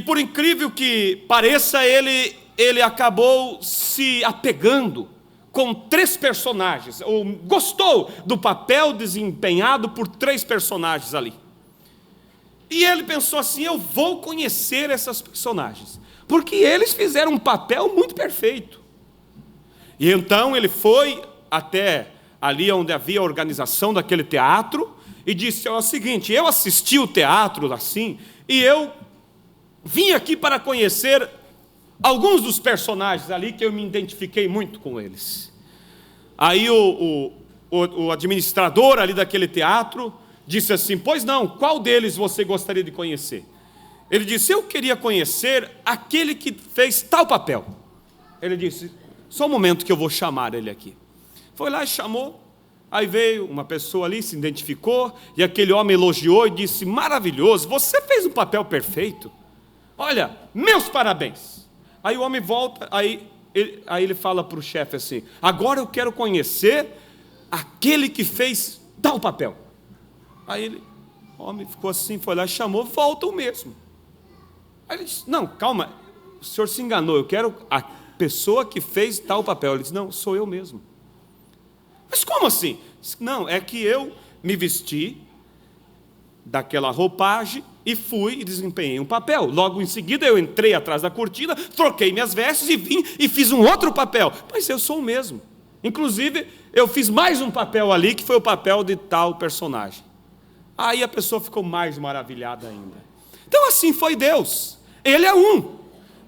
por incrível que pareça, ele acabou se apegando com 3 personagens, ou gostou do papel desempenhado por 3 personagens ali. E ele pensou assim: eu vou conhecer essas personagens, porque eles fizeram um papel muito perfeito. E então ele foi até ali onde havia a organização daquele teatro, e disse: é o seguinte, eu assisti o teatro assim, e eu vim aqui para conhecer alguns dos personagens ali, que eu me identifiquei muito com eles. Aí o administrador ali daquele teatro disse assim: pois não, qual deles você gostaria de conhecer? Ele disse: eu queria conhecer aquele que fez tal papel. Ele disse: só um momento que eu vou chamar ele aqui. Foi lá e chamou. Aí veio uma pessoa ali, se identificou, e aquele homem elogiou e disse: maravilhoso, você fez um papel perfeito. Olha, meus parabéns. Aí o homem volta, aí ele fala para o chefe assim: agora eu quero conhecer aquele que fez tal papel. Aí o homem ficou assim, foi lá e chamou, volta o mesmo. Aí ele disse: não, calma, o senhor se enganou, eu quero a pessoa que fez tal papel. Ele disse: não, sou eu mesmo. Mas como assim? Não, é que eu me vesti daquela roupagem e fui e desempenhei um papel. Logo em seguida eu entrei atrás da cortina, troquei minhas vestes e vim e fiz um outro papel. Mas eu sou o mesmo. Inclusive, eu fiz mais um papel ali, que foi o papel de tal personagem. Aí a pessoa ficou mais maravilhada ainda. Então assim foi Deus. Ele é um,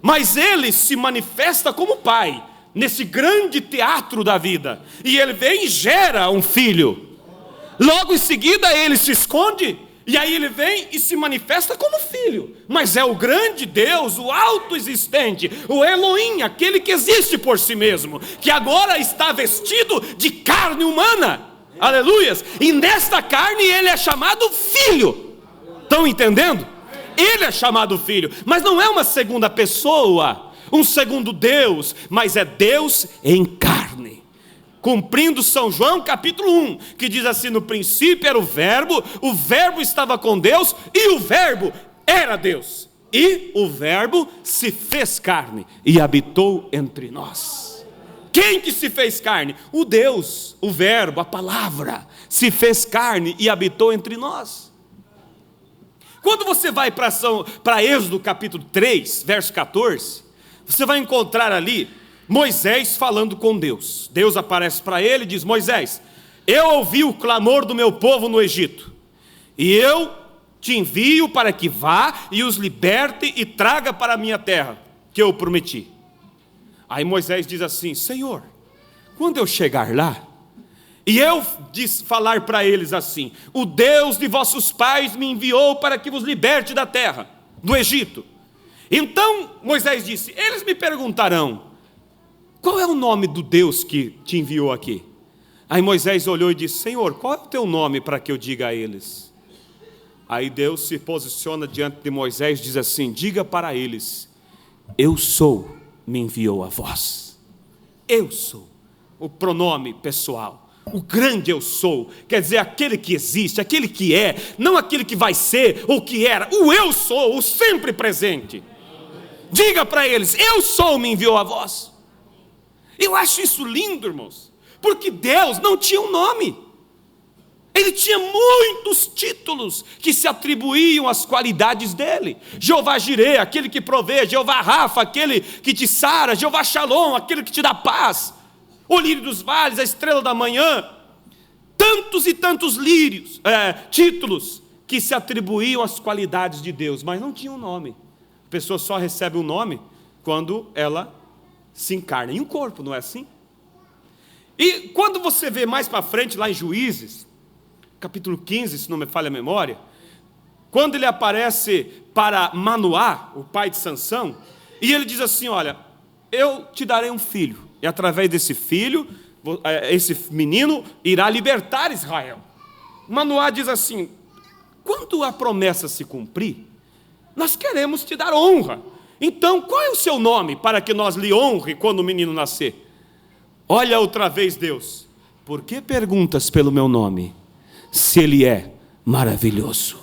mas ele se manifesta como pai nesse grande teatro da vida, e ele vem e gera um filho. Logo em seguida ele se esconde, e aí ele vem e se manifesta como filho, mas é o grande Deus, o autoexistente, o Elohim, aquele que existe por si mesmo, que agora está vestido de carne humana, aleluias, e nesta carne ele é chamado filho. Estão entendendo? Ele é chamado filho, mas não é uma segunda pessoa, um segundo Deus, mas é Deus em carne, cumprindo São João capítulo 1, que diz assim: no princípio era o verbo estava com Deus, e o verbo era Deus, e o verbo se fez carne, e habitou entre nós. Quem que se fez carne? O Deus, o verbo, a palavra, se fez carne e habitou entre nós. Quando você vai para Êxodo capítulo 3, verso 14, você vai encontrar ali Moisés falando com Deus. Deus aparece para ele e diz: Moisés, eu ouvi o clamor do meu povo no Egito, e eu te envio para que vá e os liberte e traga para a minha terra, que eu prometi. Aí Moisés diz assim: Senhor, quando eu chegar lá, e eu falar para eles assim: o Deus de vossos pais me enviou para que vos liberte da terra, do Egito. Então Moisés disse: eles me perguntarão: qual é o nome do Deus que te enviou aqui? Aí Moisés olhou e disse: Senhor, qual é o teu nome para que eu diga a eles? Aí Deus se posiciona diante de Moisés e diz assim: diga para eles: eu sou, me enviou a vós. Eu sou, o pronome pessoal. O grande eu sou, quer dizer, aquele que existe, aquele que é, não aquele que vai ser ou que era. O eu sou, o sempre presente. Diga para eles: eu sou, me enviou a vós. Eu acho isso lindo, irmãos, porque Deus não tinha um nome. Ele tinha muitos títulos que se atribuíam às qualidades dele. Jeová Jireh, aquele que provê. Jeová Rafa, aquele que te sara. Jeová Shalom, aquele que te dá paz. O lírio dos vales, a estrela da manhã. Tantos e tantos títulos que se atribuíam às qualidades de Deus, mas não tinham um nome. A pessoa só recebe um nome quando ela se encarna em um corpo, não é assim? E quando você vê mais para frente, lá em Juízes, capítulo 15, se não me falha a memória, quando ele aparece para Manoá, o pai de Sansão, e ele diz assim: olha, eu te darei um filho, e através desse filho, esse menino irá libertar Israel. Manoá diz assim: quando a promessa se cumprir, nós queremos te dar honra, então qual é o seu nome, para que nós lhe honre quando o menino nascer? Olha outra vez Deus: por que perguntas pelo meu nome, se ele é maravilhoso?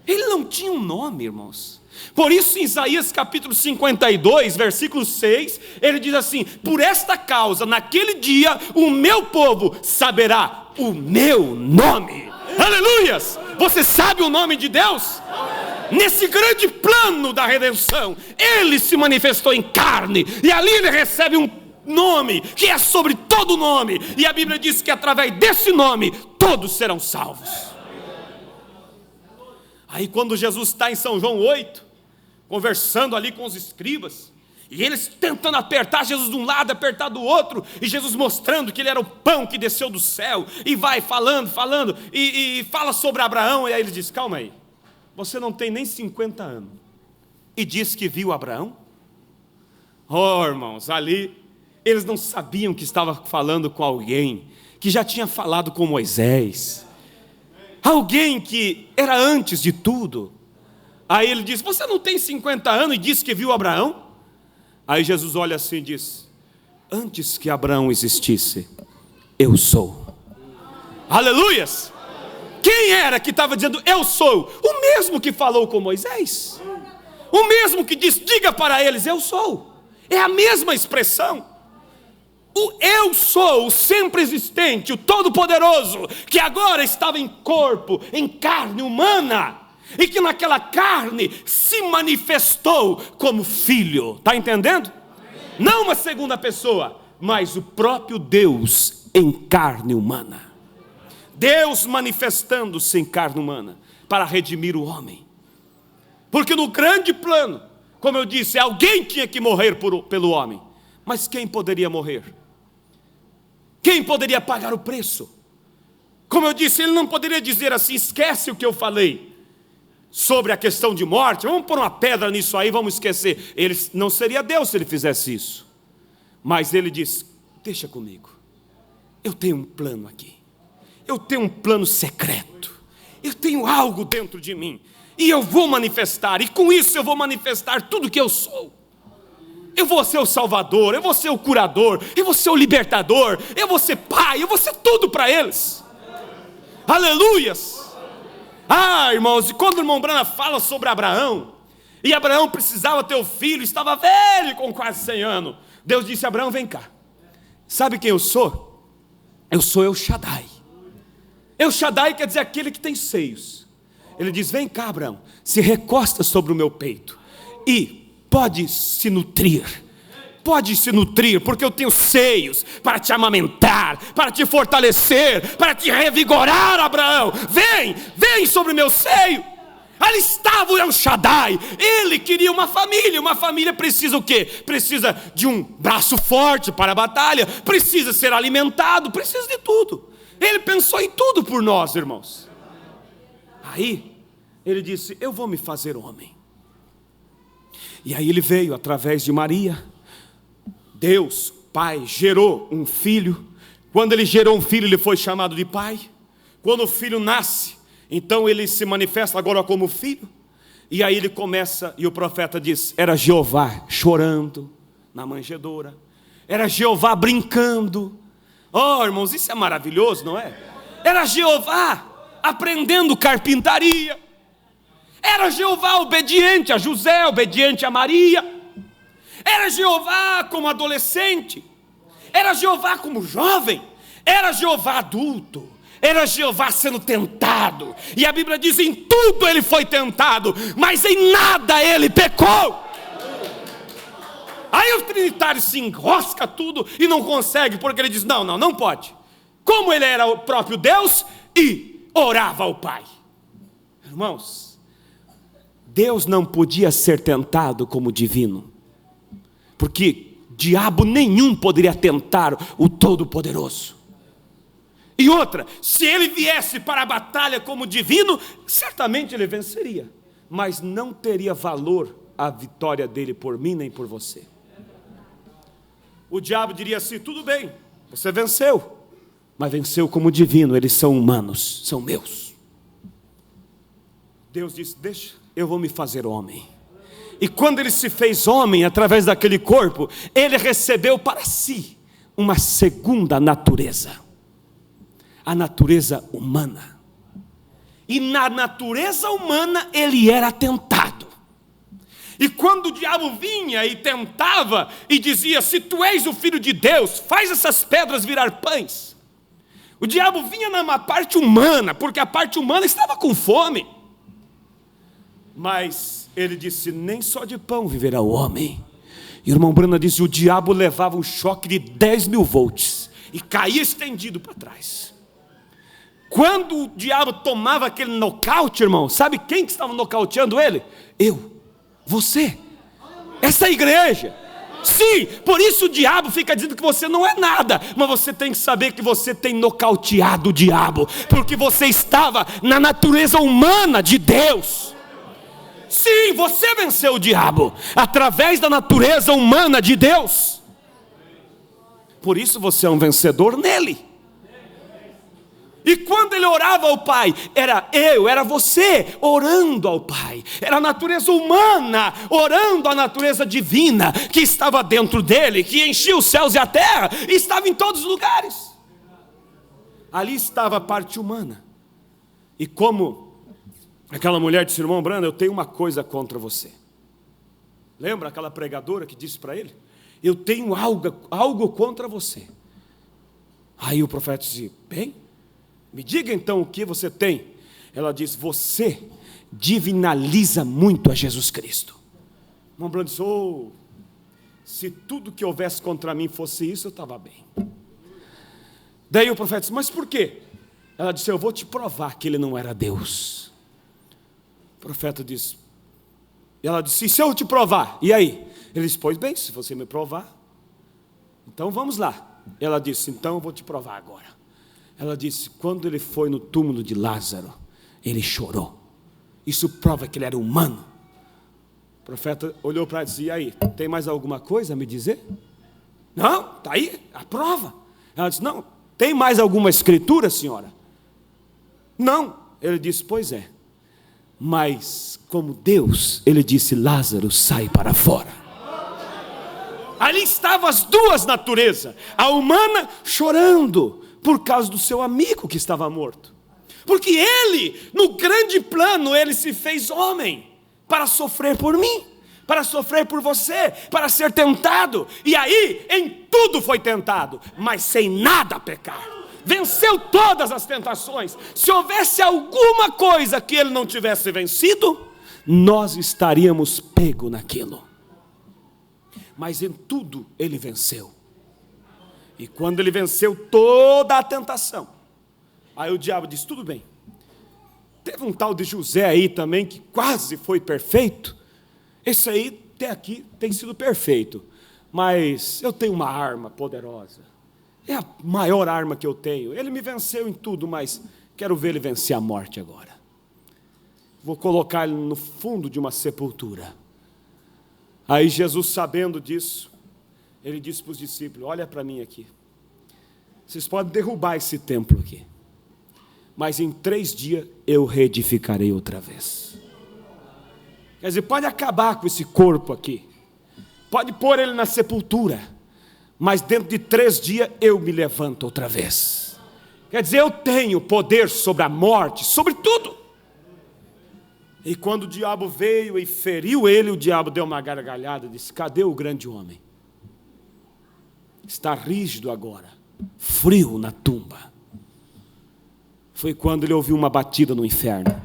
Ele não tinha um nome, irmãos. Por isso em Isaías capítulo 52, versículo 6, ele diz assim: por esta causa, naquele dia, o meu povo saberá o meu nome. Aleluias! Você sabe o nome de Deus? Nesse grande plano da redenção, ele se manifestou em carne, e ali ele recebe um nome que é sobre todo nome, e a Bíblia diz que através desse nome todos serão salvos. Aí quando Jesus está em São João 8, conversando ali com os escribas, e eles tentando apertar Jesus de um lado, apertar do outro, e Jesus mostrando que ele era o pão que desceu do céu, e vai falando, e fala sobre Abraão, e aí ele diz: calma aí, você não tem nem 50 anos, e diz que viu Abraão? Oh, irmãos, ali eles não sabiam que estava falando com alguém que já tinha falado com Moisés, alguém que era antes de tudo. Aí ele diz: você não tem 50 anos e diz que viu Abraão? Aí Jesus olha assim e diz: antes que Abraão existisse, eu sou. Aleluias! Quem era que estava dizendo eu sou? O mesmo que falou com Moisés, o mesmo que disse: diga para eles eu sou. É a mesma expressão. O eu sou, o sempre existente, o todo-poderoso, que agora estava em corpo, em carne humana, e que naquela carne se manifestou como filho. Está entendendo? Não uma segunda pessoa, mas o próprio Deus em carne humana. Deus manifestando-se em carne humana para redimir o homem. Porque no grande plano, como eu disse, alguém tinha que morrer pelo homem. Mas quem poderia morrer? Quem poderia pagar o preço? Como eu disse, ele não poderia dizer assim: esquece o que eu falei sobre a questão de morte, vamos pôr uma pedra nisso aí, vamos esquecer. Ele não seria Deus se ele fizesse isso. Mas ele diz: deixa comigo, eu tenho um plano aqui, eu tenho um plano secreto, eu tenho algo dentro de mim, e eu vou manifestar, e com isso eu vou manifestar tudo que eu sou. Eu vou ser o salvador, eu vou ser o curador, eu vou ser o libertador, eu vou ser pai, eu vou ser tudo para eles. Aleluias! Ah, irmãos, e quando o irmão Brana fala sobre Abraão, e Abraão precisava ter o filho, estava velho, com quase 100 anos, Deus disse: Abraão, vem cá, sabe quem eu sou? Eu sou El Shaddai. El Shaddai quer dizer aquele que tem seios. Ele diz: vem cá, Abraão, se recosta sobre o meu peito, e pode se nutrir, porque eu tenho seios para te amamentar, para te fortalecer, para te revigorar. Abraão, vem sobre o meu seio. Ali estava o El Shaddai. Ele queria uma família precisa o quê? Precisa de um braço forte para a batalha, precisa ser alimentado, precisa de tudo. Ele pensou em tudo por nós, irmãos. Aí, ele disse: eu vou me fazer homem. E aí ele veio através de Maria. Deus, Pai, gerou um filho. Quando ele gerou um filho, ele foi chamado de pai. Quando o filho nasce, então ele se manifesta agora como filho. E aí ele começa, e o profeta diz: era Jeová chorando na manjedoura, era Jeová brincando. Oh, irmãos, isso é maravilhoso, não é? Era Jeová aprendendo carpintaria. Era Jeová obediente a José, obediente a Maria. Era Jeová como adolescente. Era Jeová como jovem. Era Jeová adulto. Era Jeová sendo tentado. E a Bíblia diz: em tudo ele foi tentado, mas em nada ele pecou. Aí o trinitário se enrosca tudo e não consegue, porque ele diz: não pode. Como ele era o próprio Deus e orava ao Pai. Irmãos, Deus não podia ser tentado como divino, porque diabo nenhum poderia tentar o Todo-Poderoso. E outra, se ele viesse para a batalha como divino, certamente ele venceria, mas não teria valor a vitória dele por mim nem por você. O diabo diria assim: tudo bem, você venceu, mas venceu como divino, eles são humanos, são meus. Deus disse: deixa, eu vou me fazer homem. E quando ele se fez homem, através daquele corpo, ele recebeu para si uma segunda natureza, a natureza humana. E na natureza humana ele era tentado. E quando o diabo vinha e tentava e dizia: se tu és o Filho de Deus, faz essas pedras virar pães. O diabo vinha na parte humana, porque a parte humana estava com fome. Mas ele disse: nem só de pão viverá o homem. E o irmão Brana disse: o diabo levava um choque de 10.000 volts e caía estendido para trás. Quando o diabo tomava aquele nocaute, irmão, sabe quem que estava nocauteando ele? Eu, você, essa igreja. Sim, por isso o diabo fica dizendo que você não é nada, mas você tem que saber que você tem nocauteado o diabo, porque você estava na natureza humana de Deus. Sim, você venceu o diabo através da natureza humana de Deus. Por isso você é um vencedor nele. E quando ele orava ao Pai, era você orando ao Pai. Era a natureza humana orando a natureza divina que estava dentro dele, que enchia os céus e a terra e estava em todos os lugares. Ali estava a parte humana. E como aquela mulher disse: irmão Brana, eu tenho uma coisa contra você. Lembra aquela pregadora que disse para ele: eu tenho algo contra você. Aí o profeta disse: bem, me diga então o que você tem. Ela diz: você divinaliza muito a Jesus Cristo. O irmão Brana disse: oh, se tudo que houvesse contra mim fosse isso, eu estava bem. Daí o profeta disse: mas por quê? Ela disse: eu vou te provar que ele não era Deus. O profeta disse, ela disse: e se eu te provar? E aí? Ele disse: pois bem, se você me provar, então vamos lá. Ela disse: então eu vou te provar agora. Ela disse: quando ele foi no túmulo de Lázaro, ele chorou. Isso prova que ele era humano. O profeta olhou para ela e disse: e aí, tem mais alguma coisa a me dizer? Não, está aí a prova. Ela disse: não, tem mais alguma escritura, senhora? Não. Ele disse: pois é, mas como Deus, ele disse: Lázaro, sai para fora. Ali estavam as duas naturezas, a humana chorando por causa do seu amigo que estava morto, porque ele, no grande plano, ele se fez homem para sofrer por mim, para sofrer por você, para ser tentado. E aí, em tudo foi tentado, mas sem nada pecar. Venceu todas as tentações. Se houvesse alguma coisa que ele não tivesse vencido, nós estaríamos pegos naquilo. Mas em tudo ele venceu. E quando ele venceu toda a tentação, aí o diabo disse: tudo bem, teve um tal de José aí também que quase foi perfeito. Esse aí até aqui tem sido perfeito, mas eu tenho uma arma poderosa, é a maior arma que eu tenho. Ele me venceu em tudo, mas quero ver ele vencer a morte agora. Vou colocar ele no fundo de uma sepultura. Aí Jesus, sabendo disso, ele disse para os discípulos: olha para mim aqui, vocês podem derrubar esse templo aqui, mas em 3 dias eu reedificarei outra vez. Quer dizer, pode acabar com esse corpo aqui, pode pôr ele na sepultura, mas dentro de 3 dias eu me levanto outra vez. Quer dizer, eu tenho poder sobre a morte, sobre tudo. E quando o diabo veio e feriu ele, o diabo deu uma gargalhada e disse: cadê o grande homem? Está rígido agora, frio na tumba. Foi quando ele ouviu uma batida no inferno.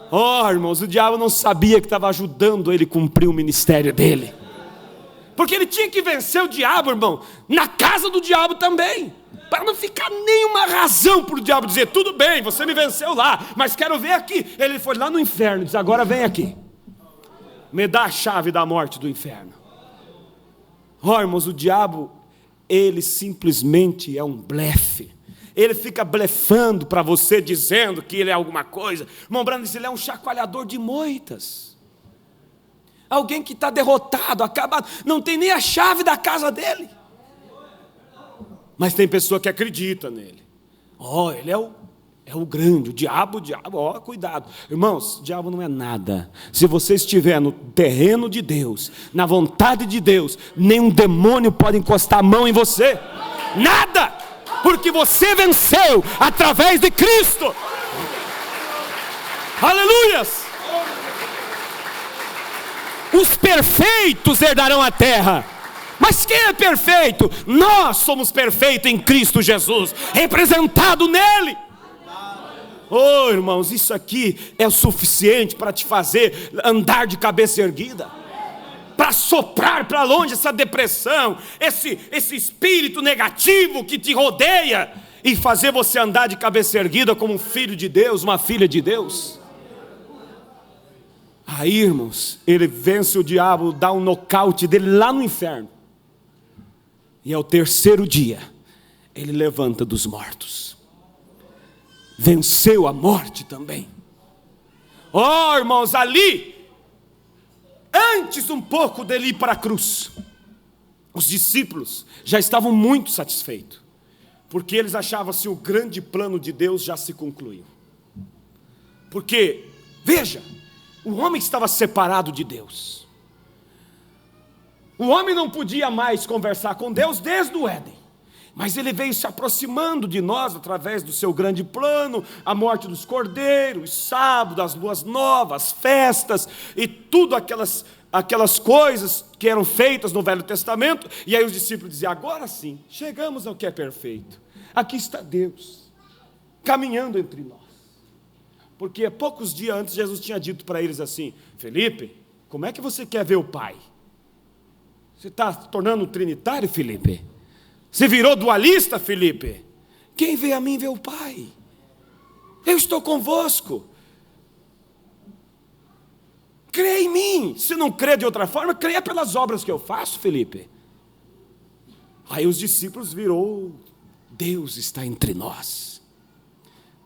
Oh, irmãos, o diabo não sabia que estava ajudando ele a cumprir o ministério dele. Porque ele tinha que vencer o diabo, irmão, na casa do diabo também. Para não ficar nenhuma razão para o diabo dizer: tudo bem, você me venceu lá, mas quero ver aqui. Ele foi lá no inferno e disse: agora vem aqui. Me dá a chave da morte do inferno. Oh, irmãos, o diabo, ele simplesmente é um blefe. Ele fica blefando para você, dizendo que ele é alguma coisa. Irmão Brando disse: ele é um chacoalhador de moitas. Alguém que está derrotado, acabado, não tem nem a chave da casa dele. Mas tem pessoa que acredita nele. Oh, ele é o grande, o diabo, ó, cuidado. Irmãos, o diabo não é nada. Se você estiver no terreno de Deus, na vontade de Deus, nenhum demônio pode encostar a mão em você. Nada! Porque você venceu através de Cristo. Aleluias! Os perfeitos herdarão a terra. Mas quem é perfeito? Nós somos perfeitos em Cristo Jesus, representado nele. Oh, irmãos, isso aqui é o suficiente para te fazer andar de cabeça erguida, para soprar para longe essa depressão, esse espírito negativo que te rodeia, e fazer você andar de cabeça erguida como um filho de Deus, uma filha de Deus. Aí, irmãos, ele vence o diabo, dá um nocaute dele lá no inferno. E ao 3º dia, ele levanta dos mortos. Venceu a morte também. Oh, irmãos, ali, antes um pouco dele ir para a cruz, os discípulos já estavam muito satisfeitos, porque eles achavam assim: o grande plano de Deus já se concluiu. Porque, veja, o homem estava separado de Deus. O homem não podia mais conversar com Deus desde o Éden. Mas ele veio se aproximando de nós através do seu grande plano, a morte dos cordeiros, sábado, as luas novas, festas e tudo aquelas coisas que eram feitas no Velho Testamento. E aí os discípulos diziam: agora sim, chegamos ao que é perfeito. Aqui está Deus, caminhando entre nós. Porque poucos dias antes Jesus tinha dito para eles assim: Felipe, como é que você quer ver o Pai? Você está se tornando trinitário, Felipe? Você virou dualista, Felipe? Quem vê a mim vê o Pai. Eu estou convosco. Crê em mim. Se não crê de outra forma, creia pelas obras que eu faço, Felipe. Aí os discípulos virou: Deus está entre nós.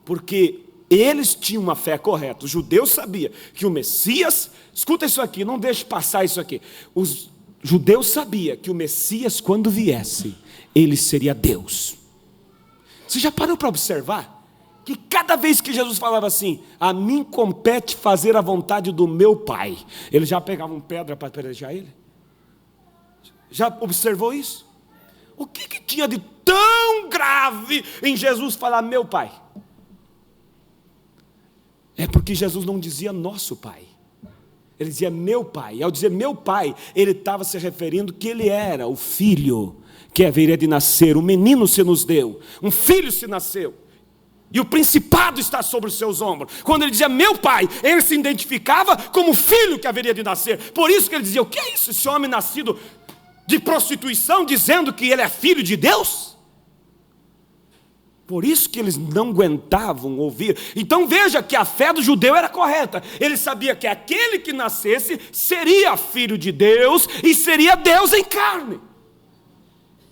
Porque eles tinham uma fé correta. Os judeus sabiam que o Messias, escuta isso aqui, não deixe passar isso aqui. Os judeus sabiam que o Messias, quando viesse, ele seria Deus. Você já parou para observar que cada vez que Jesus falava assim: a mim compete fazer a vontade do meu Pai, eles já pegavam pedra para apedrejar ele? Já observou isso? O que tinha de tão grave em Jesus falar meu Pai? É porque Jesus não dizia nosso Pai, ele dizia meu Pai. E ao dizer meu Pai, ele estava se referindo que ele era o Filho que haveria de nascer. Um menino se nos deu, um filho se nasceu, e o principado está sobre os seus ombros. Quando ele dizia meu Pai, ele se identificava como o filho que haveria de nascer. Por isso que ele dizia: o que é isso? Esse homem nascido de prostituição, dizendo que ele é filho de Deus? Por isso que eles não aguentavam ouvir. Então veja que a fé do judeu era correta. Ele sabia que aquele que nascesse seria filho de Deus e seria Deus em carne.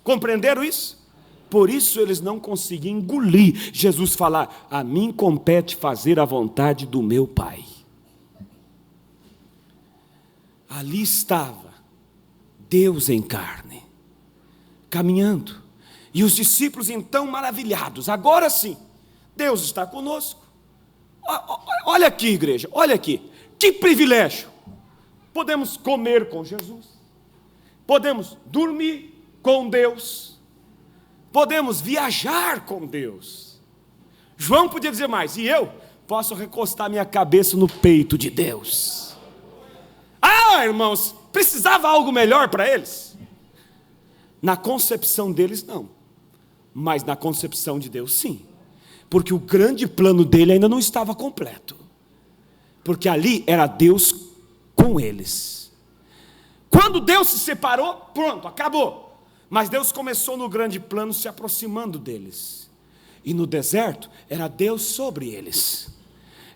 Compreenderam isso? Por isso eles não conseguiam engolir Jesus falar: a mim compete fazer a vontade do meu Pai. Ali estava Deus em carne, caminhando. E os discípulos então maravilhados: agora sim, Deus está conosco. Olha aqui, igreja, olha aqui, que privilégio. Podemos comer com Jesus, podemos dormir com Deus, podemos viajar com Deus. João podia dizer mais, e eu posso recostar minha cabeça no peito de Deus. Ah, irmãos, precisava algo melhor para eles? Na concepção deles, não. Mas na concepção de Deus, sim. Porque o grande plano dele ainda não estava completo. Porque ali era Deus com eles. Quando Deus se separou, pronto, acabou. Mas Deus começou no grande plano se aproximando deles. E no deserto, era Deus sobre eles.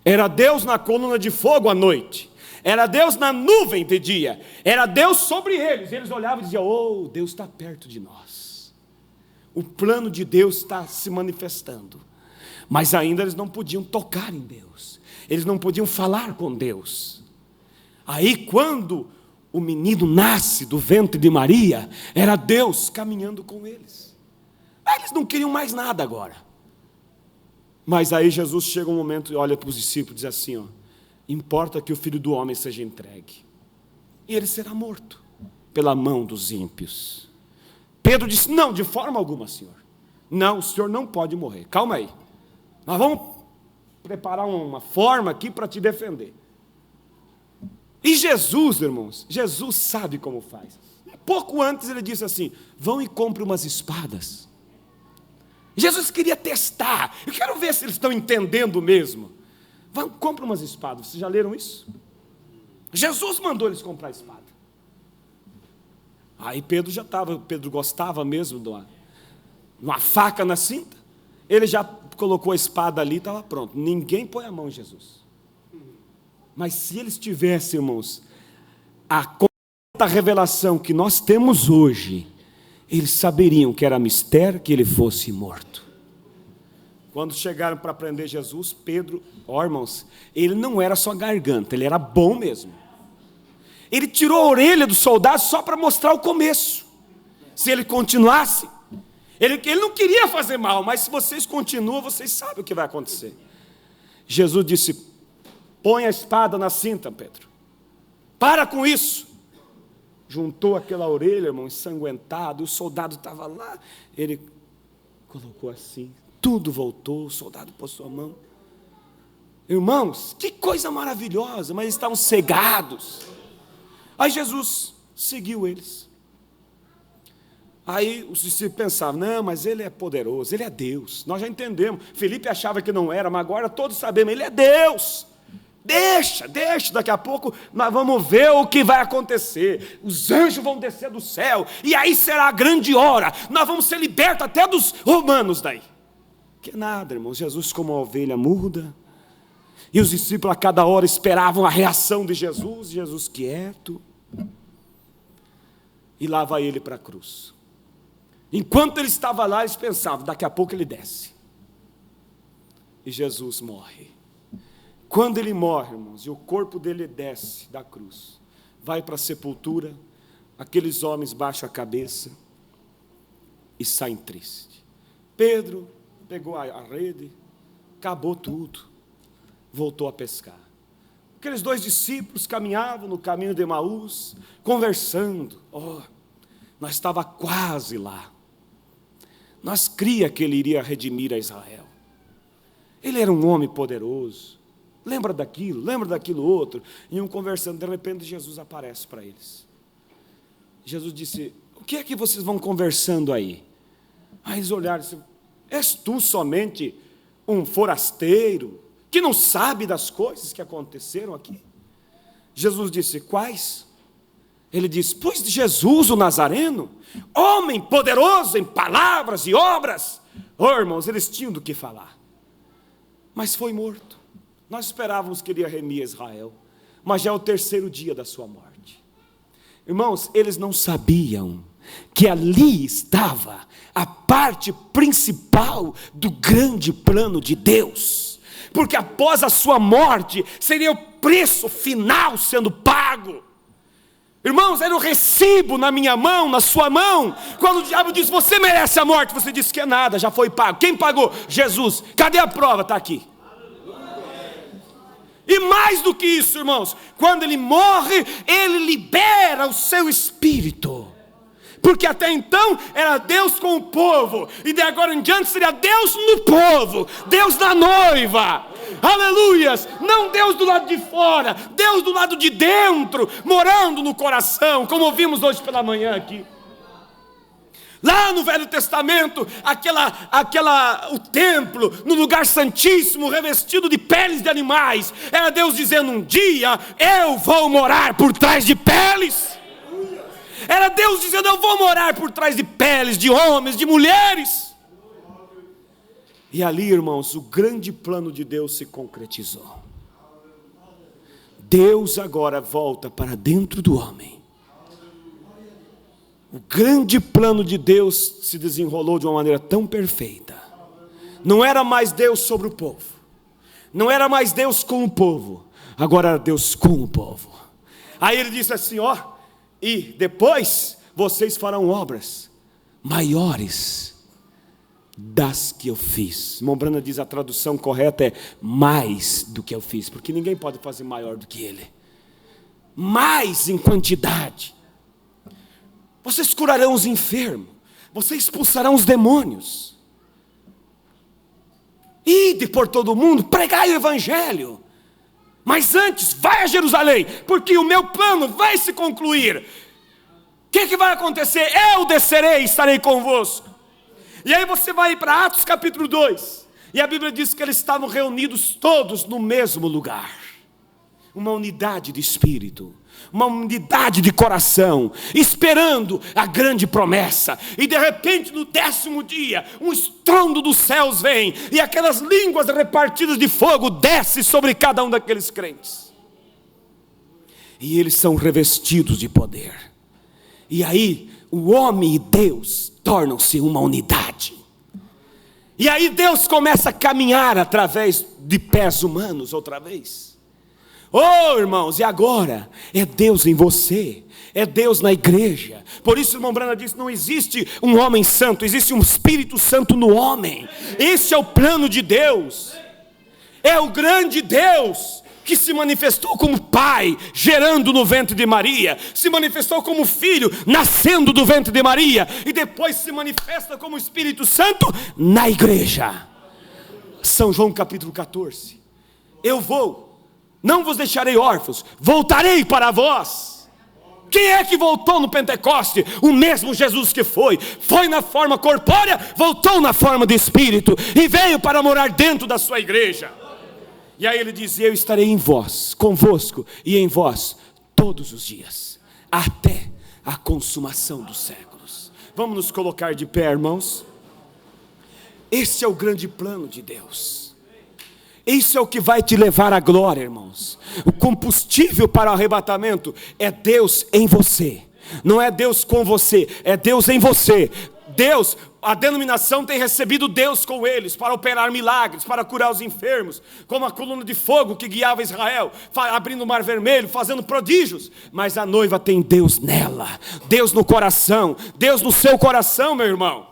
Era Deus na coluna de fogo à noite. Era Deus na nuvem de dia. Era Deus sobre eles. Eles olhavam e diziam, oh, Deus está perto de nós. O plano de Deus está se manifestando. Mas ainda eles não podiam tocar em Deus. Eles não podiam falar com Deus. Aí quando o menino nasce do ventre de Maria, era Deus caminhando com eles. Aí eles não queriam mais nada agora. Mas aí Jesus chega um momento e olha para os discípulos e diz assim, ó, importa que o Filho do Homem seja entregue. E ele será morto pela mão dos ímpios. Pedro disse, não, de forma alguma, Senhor. Não, o Senhor não pode morrer. Calma aí. Nós vamos preparar uma forma aqui para te defender. E Jesus, irmãos, Jesus sabe como faz. Um pouco antes ele disse assim, vão e compre umas espadas. Jesus queria testar. Eu quero ver se eles estão entendendo mesmo. Vão, compre umas espadas. Vocês já leram isso? Jesus mandou eles comprar espada. Aí Pedro gostava mesmo de uma faca na cinta. Ele já colocou a espada ali e estava pronto. Ninguém põe a mão em Jesus. Mas se eles tivessem, irmãos, a completa revelação que nós temos hoje, eles saberiam que era mistério que ele fosse morto. Quando chegaram para prender Jesus, Pedro, irmãos, ele não era só garganta, ele era bom mesmo. Ele tirou a orelha do soldado só para mostrar o começo. Se ele continuasse, ele não queria fazer mal, mas se vocês continuam, vocês sabem o que vai acontecer. Jesus disse, põe a espada na cinta, Pedro. Para com isso. Juntou aquela orelha, irmão, ensanguentado, o soldado estava lá, ele colocou assim, tudo voltou, o soldado pôs sua mão. Irmãos, que coisa maravilhosa, mas eles estavam cegados. Aí Jesus seguiu eles. Aí os discípulos pensavam, não, mas ele é poderoso, ele é Deus. Nós já entendemos, Felipe achava que não era, mas agora todos sabemos, ele é Deus. Deixa, daqui a pouco nós vamos ver o que vai acontecer. Os anjos vão descer do céu, e aí será a grande hora. Nós vamos ser libertos até dos romanos daí. Que nada, irmãos, Jesus como uma ovelha muda. E os discípulos a cada hora esperavam a reação de Jesus. Jesus quieto. E lá vai ele para a cruz. Enquanto ele estava lá, eles pensavam, daqui a pouco ele desce. E Jesus morre. Quando ele morre, irmãos, e o corpo dele desce da cruz, vai para a sepultura, aqueles homens baixam a cabeça e saem tristes. Pedro pegou a rede, acabou tudo, voltou a pescar. Aqueles dois discípulos caminhavam no caminho de Emaús, conversando. Nós estava quase lá. Nós cria que ele iria redimir a Israel. Ele era um homem poderoso. Lembra daquilo outro. E um conversando, de repente Jesus aparece para eles. Jesus disse, o que é que vocês vão conversando aí? Aí eles olharam e disseram, és tu somente um forasteiro, que não sabe das coisas que aconteceram aqui? Jesus disse, quais? Ele disse, pois de Jesus o Nazareno, homem poderoso em palavras e obras. Irmãos, eles tinham do que falar. Mas foi morto. Nós esperávamos que ele ia remir Israel, mas já é o terceiro dia da sua morte. Irmãos, eles não sabiam que ali estava a parte principal do grande plano de Deus, porque após a sua morte, seria o preço final sendo pago. Irmãos, era o recibo na minha mão, na sua mão. Quando o diabo diz, você merece a morte, você disse que é nada, já foi pago. Quem pagou? Jesus. Cadê a prova? Está aqui. E mais do que isso, irmãos, quando ele morre, ele libera o seu espírito. Porque até então era Deus com o povo, e de agora em diante seria Deus no povo, Deus na noiva. Aleluias! Não Deus do lado de fora, Deus do lado de dentro, morando no coração, como ouvimos hoje pela manhã aqui. Lá no Velho Testamento, o templo, no lugar santíssimo, revestido de peles de animais, era Deus dizendo: um dia eu vou morar por trás de peles. Era Deus dizendo: eu vou morar por trás de peles, de homens, de mulheres. E ali, irmãos, o grande plano de Deus se concretizou. Deus agora volta para dentro do homem. O grande plano de Deus se desenrolou de uma maneira tão perfeita. Não era mais Deus sobre o povo. Não era mais Deus com o povo. Agora era Deus com o povo. Aí ele disse assim, e depois vocês farão obras maiores das que eu fiz. Irmão Brana diz, a tradução correta é mais do que eu fiz, porque ninguém pode fazer maior do que ele. Mais em quantidade. Vocês curarão os enfermos, vocês expulsarão os demônios. Ide por todo mundo, pregai o evangelho. Mas antes, vai a Jerusalém, porque o meu plano vai se concluir. O que vai acontecer? Eu descerei e estarei convosco. E aí você vai para Atos capítulo 2. E a Bíblia diz que eles estavam reunidos todos no mesmo lugar. Uma unidade de espírito, uma unidade de coração, esperando a grande promessa. E de repente no 10º dia, um estrondo dos céus vem, e aquelas línguas repartidas de fogo desce sobre cada um daqueles crentes. E eles são revestidos de poder. E aí o homem e Deus tornam-se uma unidade. E aí Deus começa a caminhar através de pés humanos outra vez. Irmãos, e agora? É Deus em você, é Deus na igreja. Por isso o irmão Brana disse, não existe um homem santo, existe um Espírito Santo no homem. Esse é o plano de Deus. É o grande Deus que se manifestou como Pai, gerando no ventre de Maria, se manifestou como Filho, nascendo do ventre de Maria, e depois se manifesta como Espírito Santo na igreja. São João capítulo 14. Não vos deixarei órfãos, voltarei para vós. Quem é que voltou no Pentecoste? O mesmo Jesus que foi na forma corpórea, voltou na forma de Espírito, e veio para morar dentro da sua igreja. E aí ele diz, eu estarei em vós, convosco e em vós, todos os dias, até a consumação dos séculos. Vamos nos colocar de pé, irmãos. Esse é o grande plano de Deus. Isso é o que vai te levar à glória, irmãos. O combustível para o arrebatamento é Deus em você. Não é Deus com você, é Deus em você. Deus, a denominação tem recebido Deus com eles para operar milagres, para curar os enfermos, como a coluna de fogo que guiava Israel, abrindo o mar vermelho, fazendo prodígios. Mas a noiva tem Deus nela, Deus no coração, Deus no seu coração, meu irmão.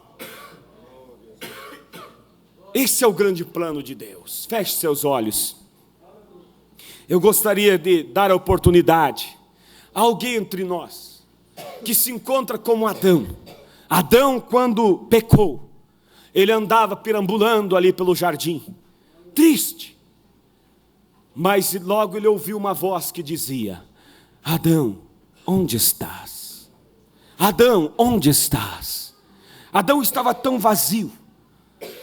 Esse é o grande plano de Deus. Feche seus olhos. Eu gostaria de dar a oportunidade a alguém entre nós que se encontra como Adão. Adão, quando pecou, ele andava perambulando ali pelo jardim, triste. Mas logo ele ouviu uma voz que dizia, Adão, onde estás? Adão, onde estás? Adão estava tão vazio,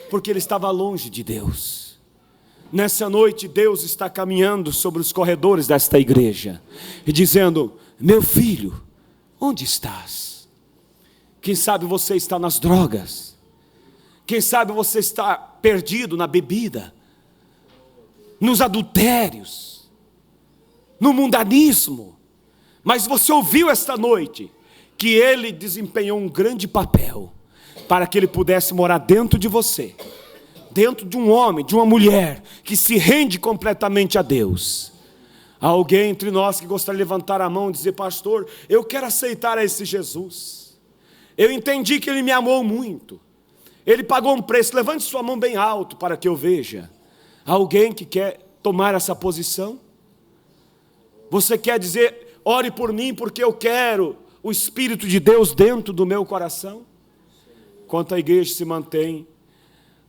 porque ele estava longe de Deus. Nessa noite Deus está caminhando sobre os corredores desta igreja e dizendo, meu filho, onde estás? Quem sabe você está nas drogas, quem sabe você está perdido na bebida, nos adultérios, no mundanismo. Mas você ouviu esta noite que Ele desempenhou um grande papel para que Ele pudesse morar dentro de você, dentro de um homem, de uma mulher que se rende completamente a Deus. Há alguém entre nós que gostaria de levantar a mão e dizer, pastor, eu quero aceitar esse Jesus. Eu entendi que Ele me amou muito, Ele pagou um preço. Levante sua mão bem alto para que eu veja. Há alguém que quer tomar essa posição? Você quer dizer, ore por mim porque eu quero o Espírito de Deus dentro do meu coração? Enquanto a igreja se mantém,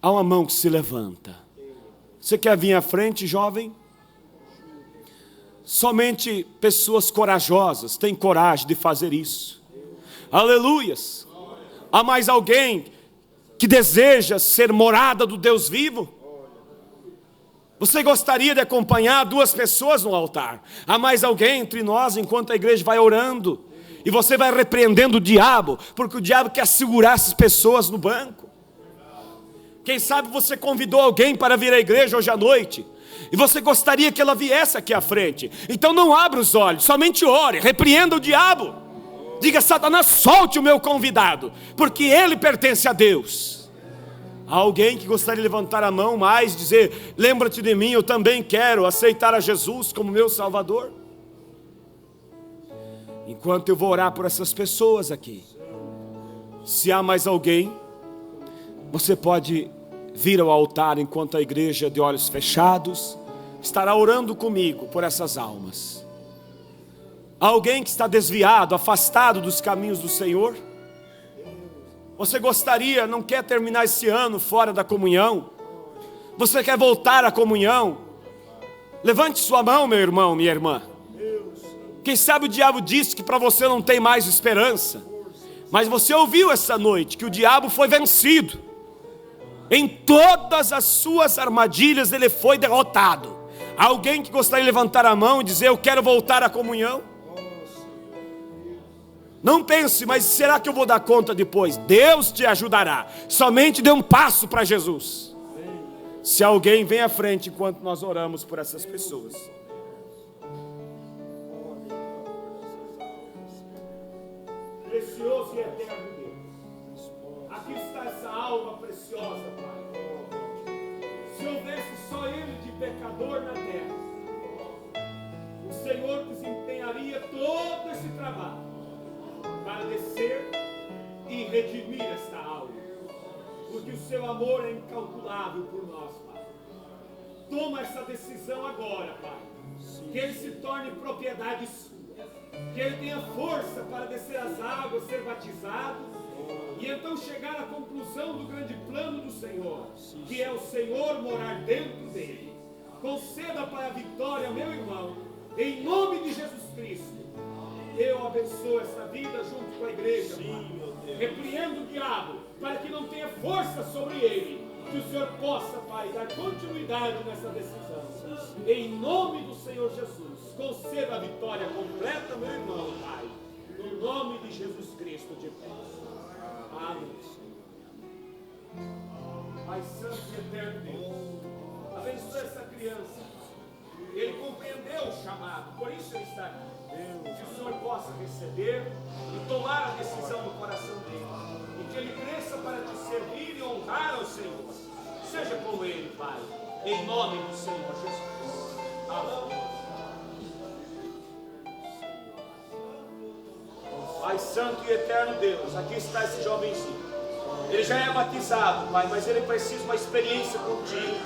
há uma mão que se levanta. Você quer vir à frente, jovem? Somente pessoas corajosas têm coragem de fazer isso. Aleluias! Há mais alguém que deseja ser morada do Deus vivo? Você gostaria de acompanhar 2 pessoas no altar? Há mais alguém entre nós enquanto a igreja vai orando? E você vai repreendendo o diabo, porque o diabo quer segurar essas pessoas no banco. Quem sabe você convidou alguém para vir à igreja hoje à noite, e você gostaria que ela viesse aqui à frente. Então não abra os olhos, somente ore, repreenda o diabo. Diga: Satanás, solte o meu convidado, porque ele pertence a Deus. Há alguém que gostaria de levantar a mão, mais dizer: lembra-te de mim, eu também quero aceitar a Jesus como meu Salvador? Enquanto eu vou orar por essas pessoas aqui, se há mais alguém, você pode vir ao altar enquanto a igreja de olhos fechados estará orando comigo por essas almas. Há alguém que está desviado, afastado dos caminhos do Senhor? Você gostaria, não quer terminar esse ano fora da comunhão? Você quer voltar à comunhão? Levante sua mão, meu irmão, minha irmã. Quem sabe o diabo disse que para você não tem mais esperança, mas você ouviu essa noite que o diabo foi vencido. Em todas as suas armadilhas ele foi derrotado. Há alguém que gostaria de levantar a mão e dizer: eu quero voltar à comunhão? Não pense: mas será que eu vou dar conta depois? Deus te ajudará. Somente dê um passo para Jesus. Se alguém, vem à frente enquanto nós oramos por essas pessoas. Precioso e eterno Deus, aqui está essa alma preciosa, Pai. Se houvesse só ele de pecador na terra, o Senhor desempenharia todo esse trabalho para descer e redimir esta alma, porque o seu amor é incalculável por nós, Pai. Toma essa decisão agora, Pai, que ele se torne propriedade sua, que ele tenha força para descer as águas, ser batizado, e então chegar à conclusão do grande plano do Senhor, que é o Senhor morar dentro dele. Conceda, Pai, a vitória, meu irmão, em nome de Jesus Cristo. Eu abençoo essa vida junto com a igreja, Pai. Repreendo o diabo, para que não tenha força sobre ele, que o Senhor possa, Pai, dar continuidade nessa decisão. Em nome do Senhor Jesus, conceda a vitória completa, meu irmão, Pai. No nome de Jesus Cristo te peço. Amém. Pai Santo e Eterno Deus, abençoe essa criança. Ele compreendeu o chamado, por isso ele está aqui. Que o Senhor possa receber e tomar a decisão no coração dele, e que ele cresça para te servir e honrar ao Senhor. Seja com ele, Pai, em nome do Senhor Jesus. Amém. Pai Santo e Eterno Deus, aqui está esse jovenzinho. Ele já é batizado, Pai, mas ele precisa de uma experiência contigo.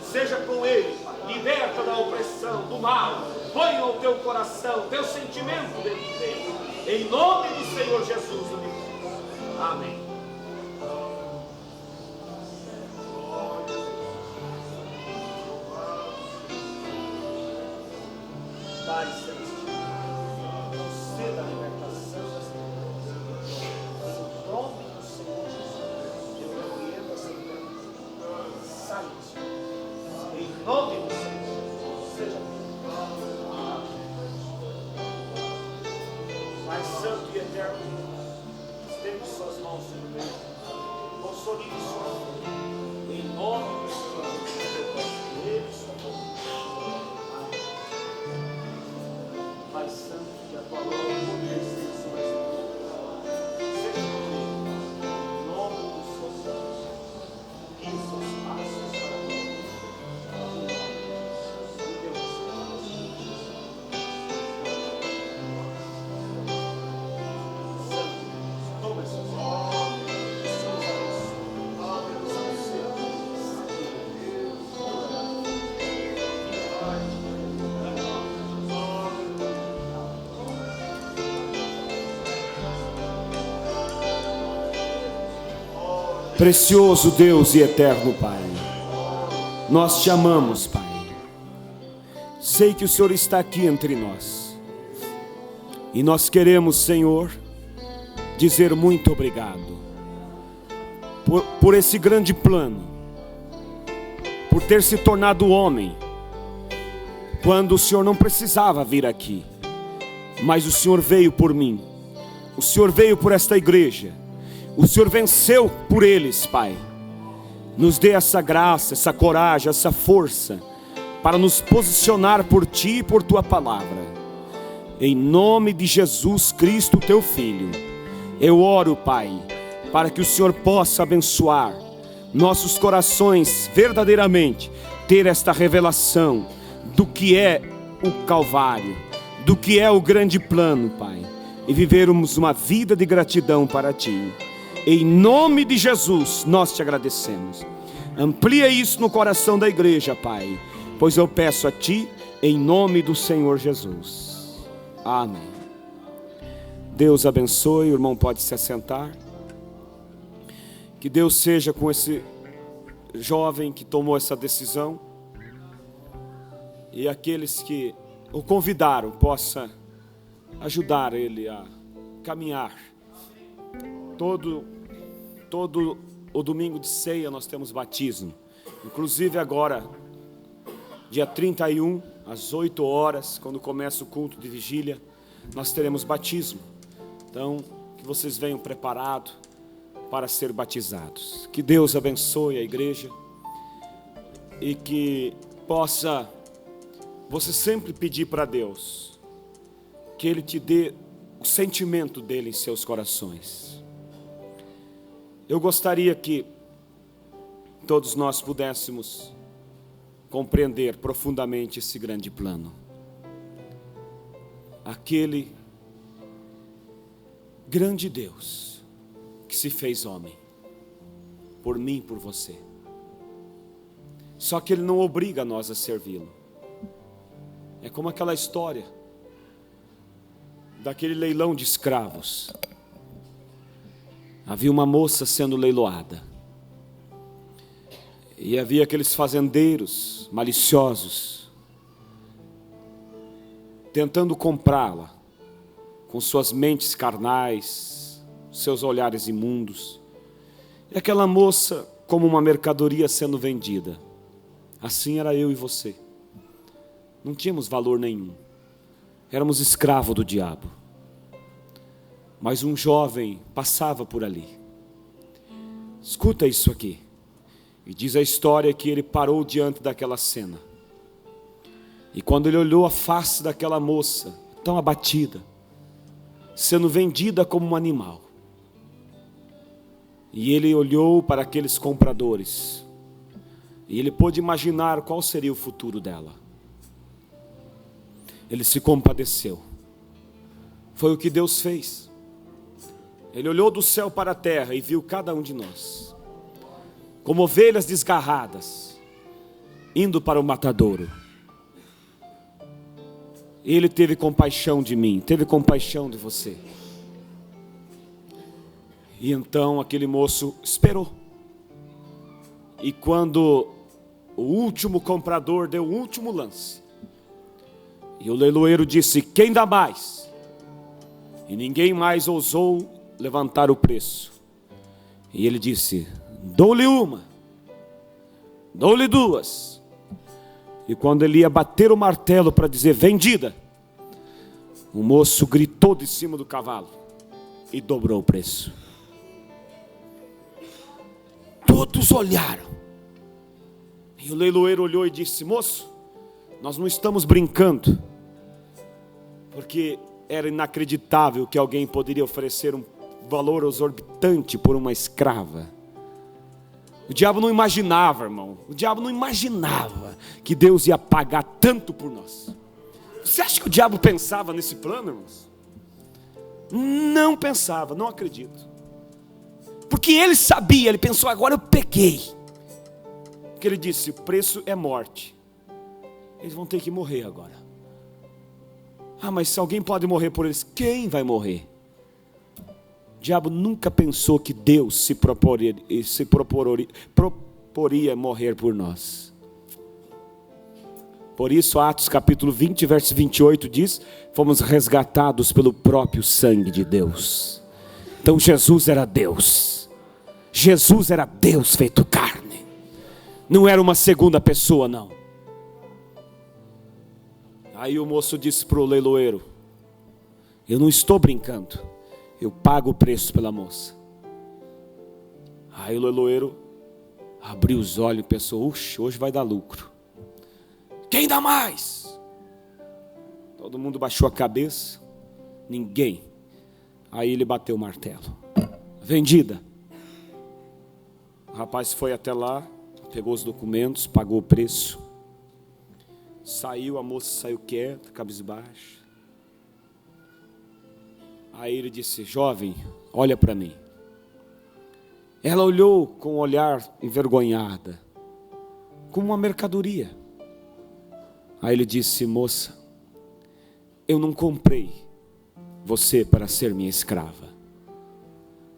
Seja com ele, Pai, liberta da opressão, do mal. Põe no teu coração, teu sentimento dentro dele. Em nome do Senhor Jesus. Amém. Pai Celestial, conceda a libertação das pessoas. Em nome do Senhor Jesus, eu repreendo essa libertação. Sai, Senhor. Em nome do Senhor, seja Pai Santo e Eterno, estende suas mãos sobre ele, consolide sua vida, em nome do Senhor, ele e sua família. Pai Santo, que a tua glória e poder seja sobre essa vida, seja comigo, em nome do Senhor, guie seus passos para a glória, e Deus. Toma essas mãos, seus abençoe, são seus. Precioso Deus e eterno Pai, nós te amamos, Pai. Sei que o Senhor está aqui entre nós, e nós queremos, Senhor, dizer muito obrigado por esse grande plano, por ter se tornado homem, quando o Senhor não precisava vir aqui, mas o Senhor veio por mim, o Senhor veio por esta igreja, o Senhor venceu por eles, Pai. Nos dê essa graça, essa coragem, essa força, para nos posicionar por Ti e por Tua palavra. Em nome de Jesus Cristo, Teu Filho, eu oro, Pai, para que o Senhor possa abençoar nossos corações verdadeiramente, ter esta revelação do que é o Calvário, do que é o grande plano, Pai, e vivermos uma vida de gratidão para Ti. Em nome de Jesus, nós te agradecemos. Amplia isso no coração da igreja, Pai, pois eu peço a Ti, em nome do Senhor Jesus. Amém. Deus abençoe, o irmão pode se assentar. Que Deus seja com esse jovem que tomou essa decisão, e aqueles que o convidaram possa ajudar ele a caminhar. Todo o domingo de ceia nós temos batismo. Inclusive agora, dia 31, às 8 horas, quando começa o culto de vigília, nós teremos batismo. Então, que vocês venham preparados para ser batizados. Que Deus abençoe a igreja e que possa você sempre pedir para Deus que Ele te dê o sentimento dele em seus corações. Eu gostaria que todos nós pudéssemos compreender profundamente esse grande plano. Aquele grande Deus que se fez homem, por mim e por você. Só que Ele não obriga nós a servi-lo. É como aquela história daquele leilão de escravos. Havia uma moça sendo leiloada, e havia aqueles fazendeiros maliciosos tentando comprá-la com suas mentes carnais, seus olhares imundos, e aquela moça como uma mercadoria sendo vendida. Assim era eu e você. Não tínhamos valor nenhum, éramos escravos do diabo. Mas um jovem passava por ali. Escuta isso aqui. E diz a história que ele parou diante daquela cena. E quando ele olhou a face daquela moça, tão abatida, sendo vendida como um animal, e ele olhou para aqueles compradores, e ele pôde imaginar qual seria o futuro dela. Ele se compadeceu. Foi o que Deus fez. Ele olhou do céu para a terra e viu cada um de nós como ovelhas desgarradas, indo para o matadouro. Ele teve compaixão de mim, teve compaixão de você. E então aquele moço esperou. E quando o último comprador deu o último lance, e o leiloeiro disse: quem dá mais? E ninguém mais ousou levantar o preço. E ele disse: dou-lhe uma, dou-lhe duas. E quando ele ia bater o martelo para dizer vendida, o moço gritou de cima do cavalo e dobrou o preço. Todos olharam. E o leiloeiro olhou e disse: moço, nós não estamos brincando, porque era inacreditável que alguém poderia oferecer um valor exorbitante por uma escrava. O diabo não imaginava, irmão, o diabo não imaginava que Deus ia pagar tanto por nós. Você acha que o diabo pensava nesse plano, irmãos? Não pensava, não acredito. Porque ele sabia, ele pensou: agora eu peguei. Porque ele disse: o preço é morte. Eles vão ter que morrer agora. Ah, mas se alguém pode morrer por eles, quem vai morrer? O diabo nunca pensou que Deus se proporia morrer por nós. Por isso, Atos capítulo 20, verso 28 diz: fomos resgatados pelo próprio sangue de Deus. Então Jesus era Deus. Jesus era Deus feito carne. Não era uma segunda pessoa, não. Aí o moço disse para o leiloeiro: eu não estou brincando, eu pago o preço pela moça. Aí o leiloeiro abriu os olhos e pensou: uxe, hoje vai dar lucro. Quem dá mais? Todo mundo baixou a cabeça. Ninguém. Aí ele bateu o martelo: vendida. O rapaz foi até lá, pegou os documentos, pagou o preço. Saiu, a moça saiu quieta, cabisbaixa. Aí ele disse: jovem, olha para mim. Ela olhou com um olhar envergonhada, como uma mercadoria. Aí ele disse: moça, eu não comprei você para ser minha escrava.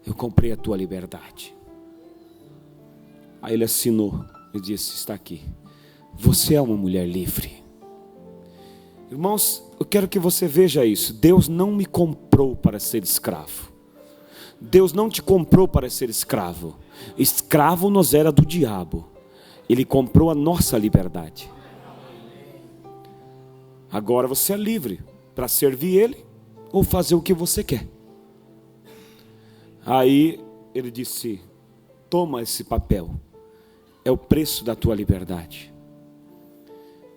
Eu comprei a tua liberdade. Aí ele assinou e disse: está aqui. Você é uma mulher livre. Irmãos, eu quero que você veja isso. Deus não me comprou para ser escravo. Deus não te comprou para ser escravo. Escravo nos era do diabo. Ele comprou a nossa liberdade. Agora você é livre para servir Ele ou fazer o que você quer. Aí ele disse: toma esse papel. É o preço da tua liberdade.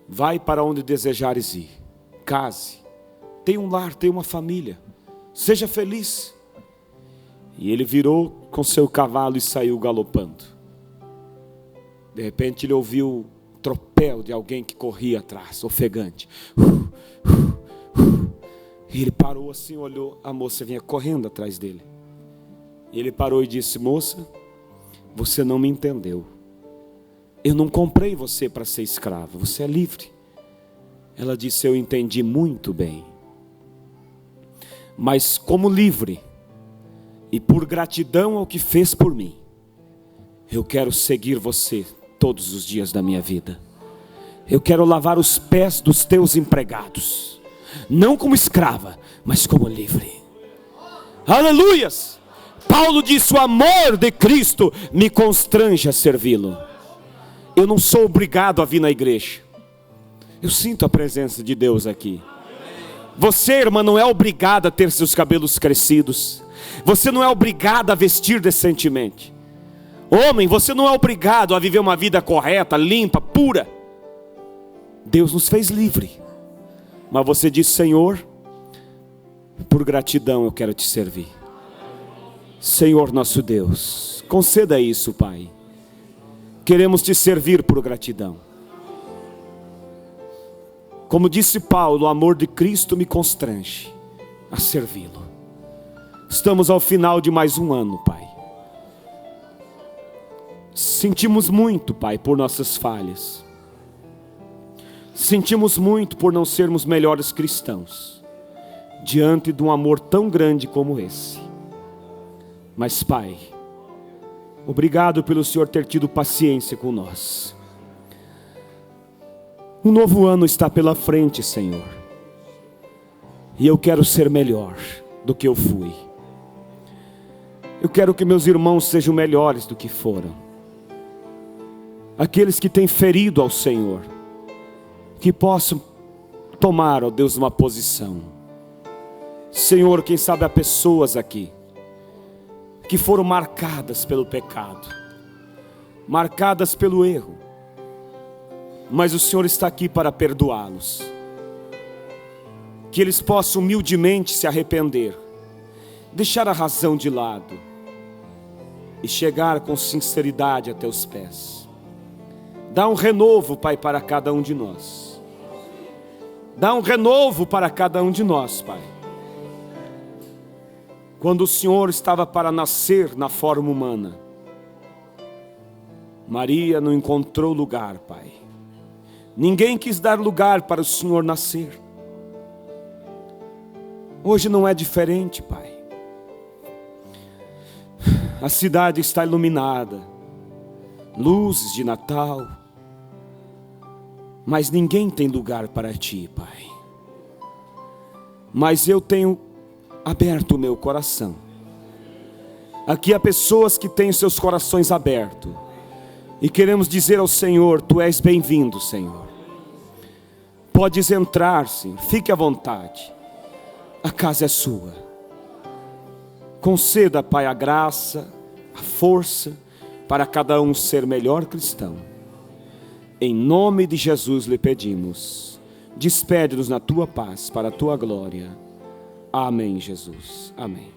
Vai para onde desejares ir. Case. Tenha um lar, tenha uma família. Seja feliz. E ele virou com seu cavalo e saiu galopando. De repente ele ouviu o tropel de alguém que corria atrás, ofegante. E ele parou assim, olhou, a moça vinha correndo atrás dele. E ele parou e disse: moça, você não me entendeu. Eu não comprei você para ser escrava, você é livre. Ela disse: eu entendi muito bem. Mas como livre, e por gratidão ao que fez por mim, eu quero seguir você todos os dias da minha vida. Eu quero lavar os pés dos teus empregados, não como escrava, mas como livre. Aleluias! Paulo disse: o amor de Cristo me constrange a servi-lo. Eu não sou obrigado a vir na igreja. Eu sinto a presença de Deus aqui. Você, irmã, não é obrigada a ter seus cabelos crescidos. Você não é obrigada a vestir decentemente. Homem, você não é obrigado a viver uma vida correta, limpa, pura. Deus nos fez livre. Mas você diz: Senhor, por gratidão eu quero te servir. Senhor nosso Deus, conceda isso, Pai. Queremos te servir por gratidão. Como disse Paulo, o amor de Cristo me constrange a servi-lo. Estamos ao final de mais um ano, Pai. Sentimos muito, Pai, por nossas falhas. Sentimos muito por não sermos melhores cristãos diante de um amor tão grande como esse. Mas, Pai, obrigado pelo Senhor ter tido paciência com nós. Um novo ano está pela frente, Senhor. E eu quero ser melhor do que eu fui. Eu quero que meus irmãos sejam melhores do que foram. Aqueles que têm ferido ao Senhor, que possam tomar, ó Deus, uma posição. Senhor, quem sabe há pessoas aqui que foram marcadas pelo pecado, marcadas pelo erro, mas o Senhor está aqui para perdoá-los. Que eles possam humildemente se arrepender, deixar a razão de lado e chegar com sinceridade a teus pés. Dá um renovo, Pai, para cada um de nós. Dá um renovo para cada um de nós, Pai. Quando o Senhor estava para nascer na forma humana, Maria não encontrou lugar, Pai. Ninguém quis dar lugar para o Senhor nascer. Hoje não é diferente, Pai. A cidade está iluminada, luzes de Natal, mas ninguém tem lugar para ti, Pai. Mas eu tenho aberto o meu coração. Aqui há pessoas que têm seus corações abertos, e queremos dizer ao Senhor: Tu és bem-vindo, Senhor. Podes entrar, sim, fique à vontade. A casa é sua. Conceda, Pai, a graça, a força, para cada um ser melhor cristão. Em nome de Jesus lhe pedimos. Despede-nos na tua paz, para a tua glória. Amém, Jesus. Amém.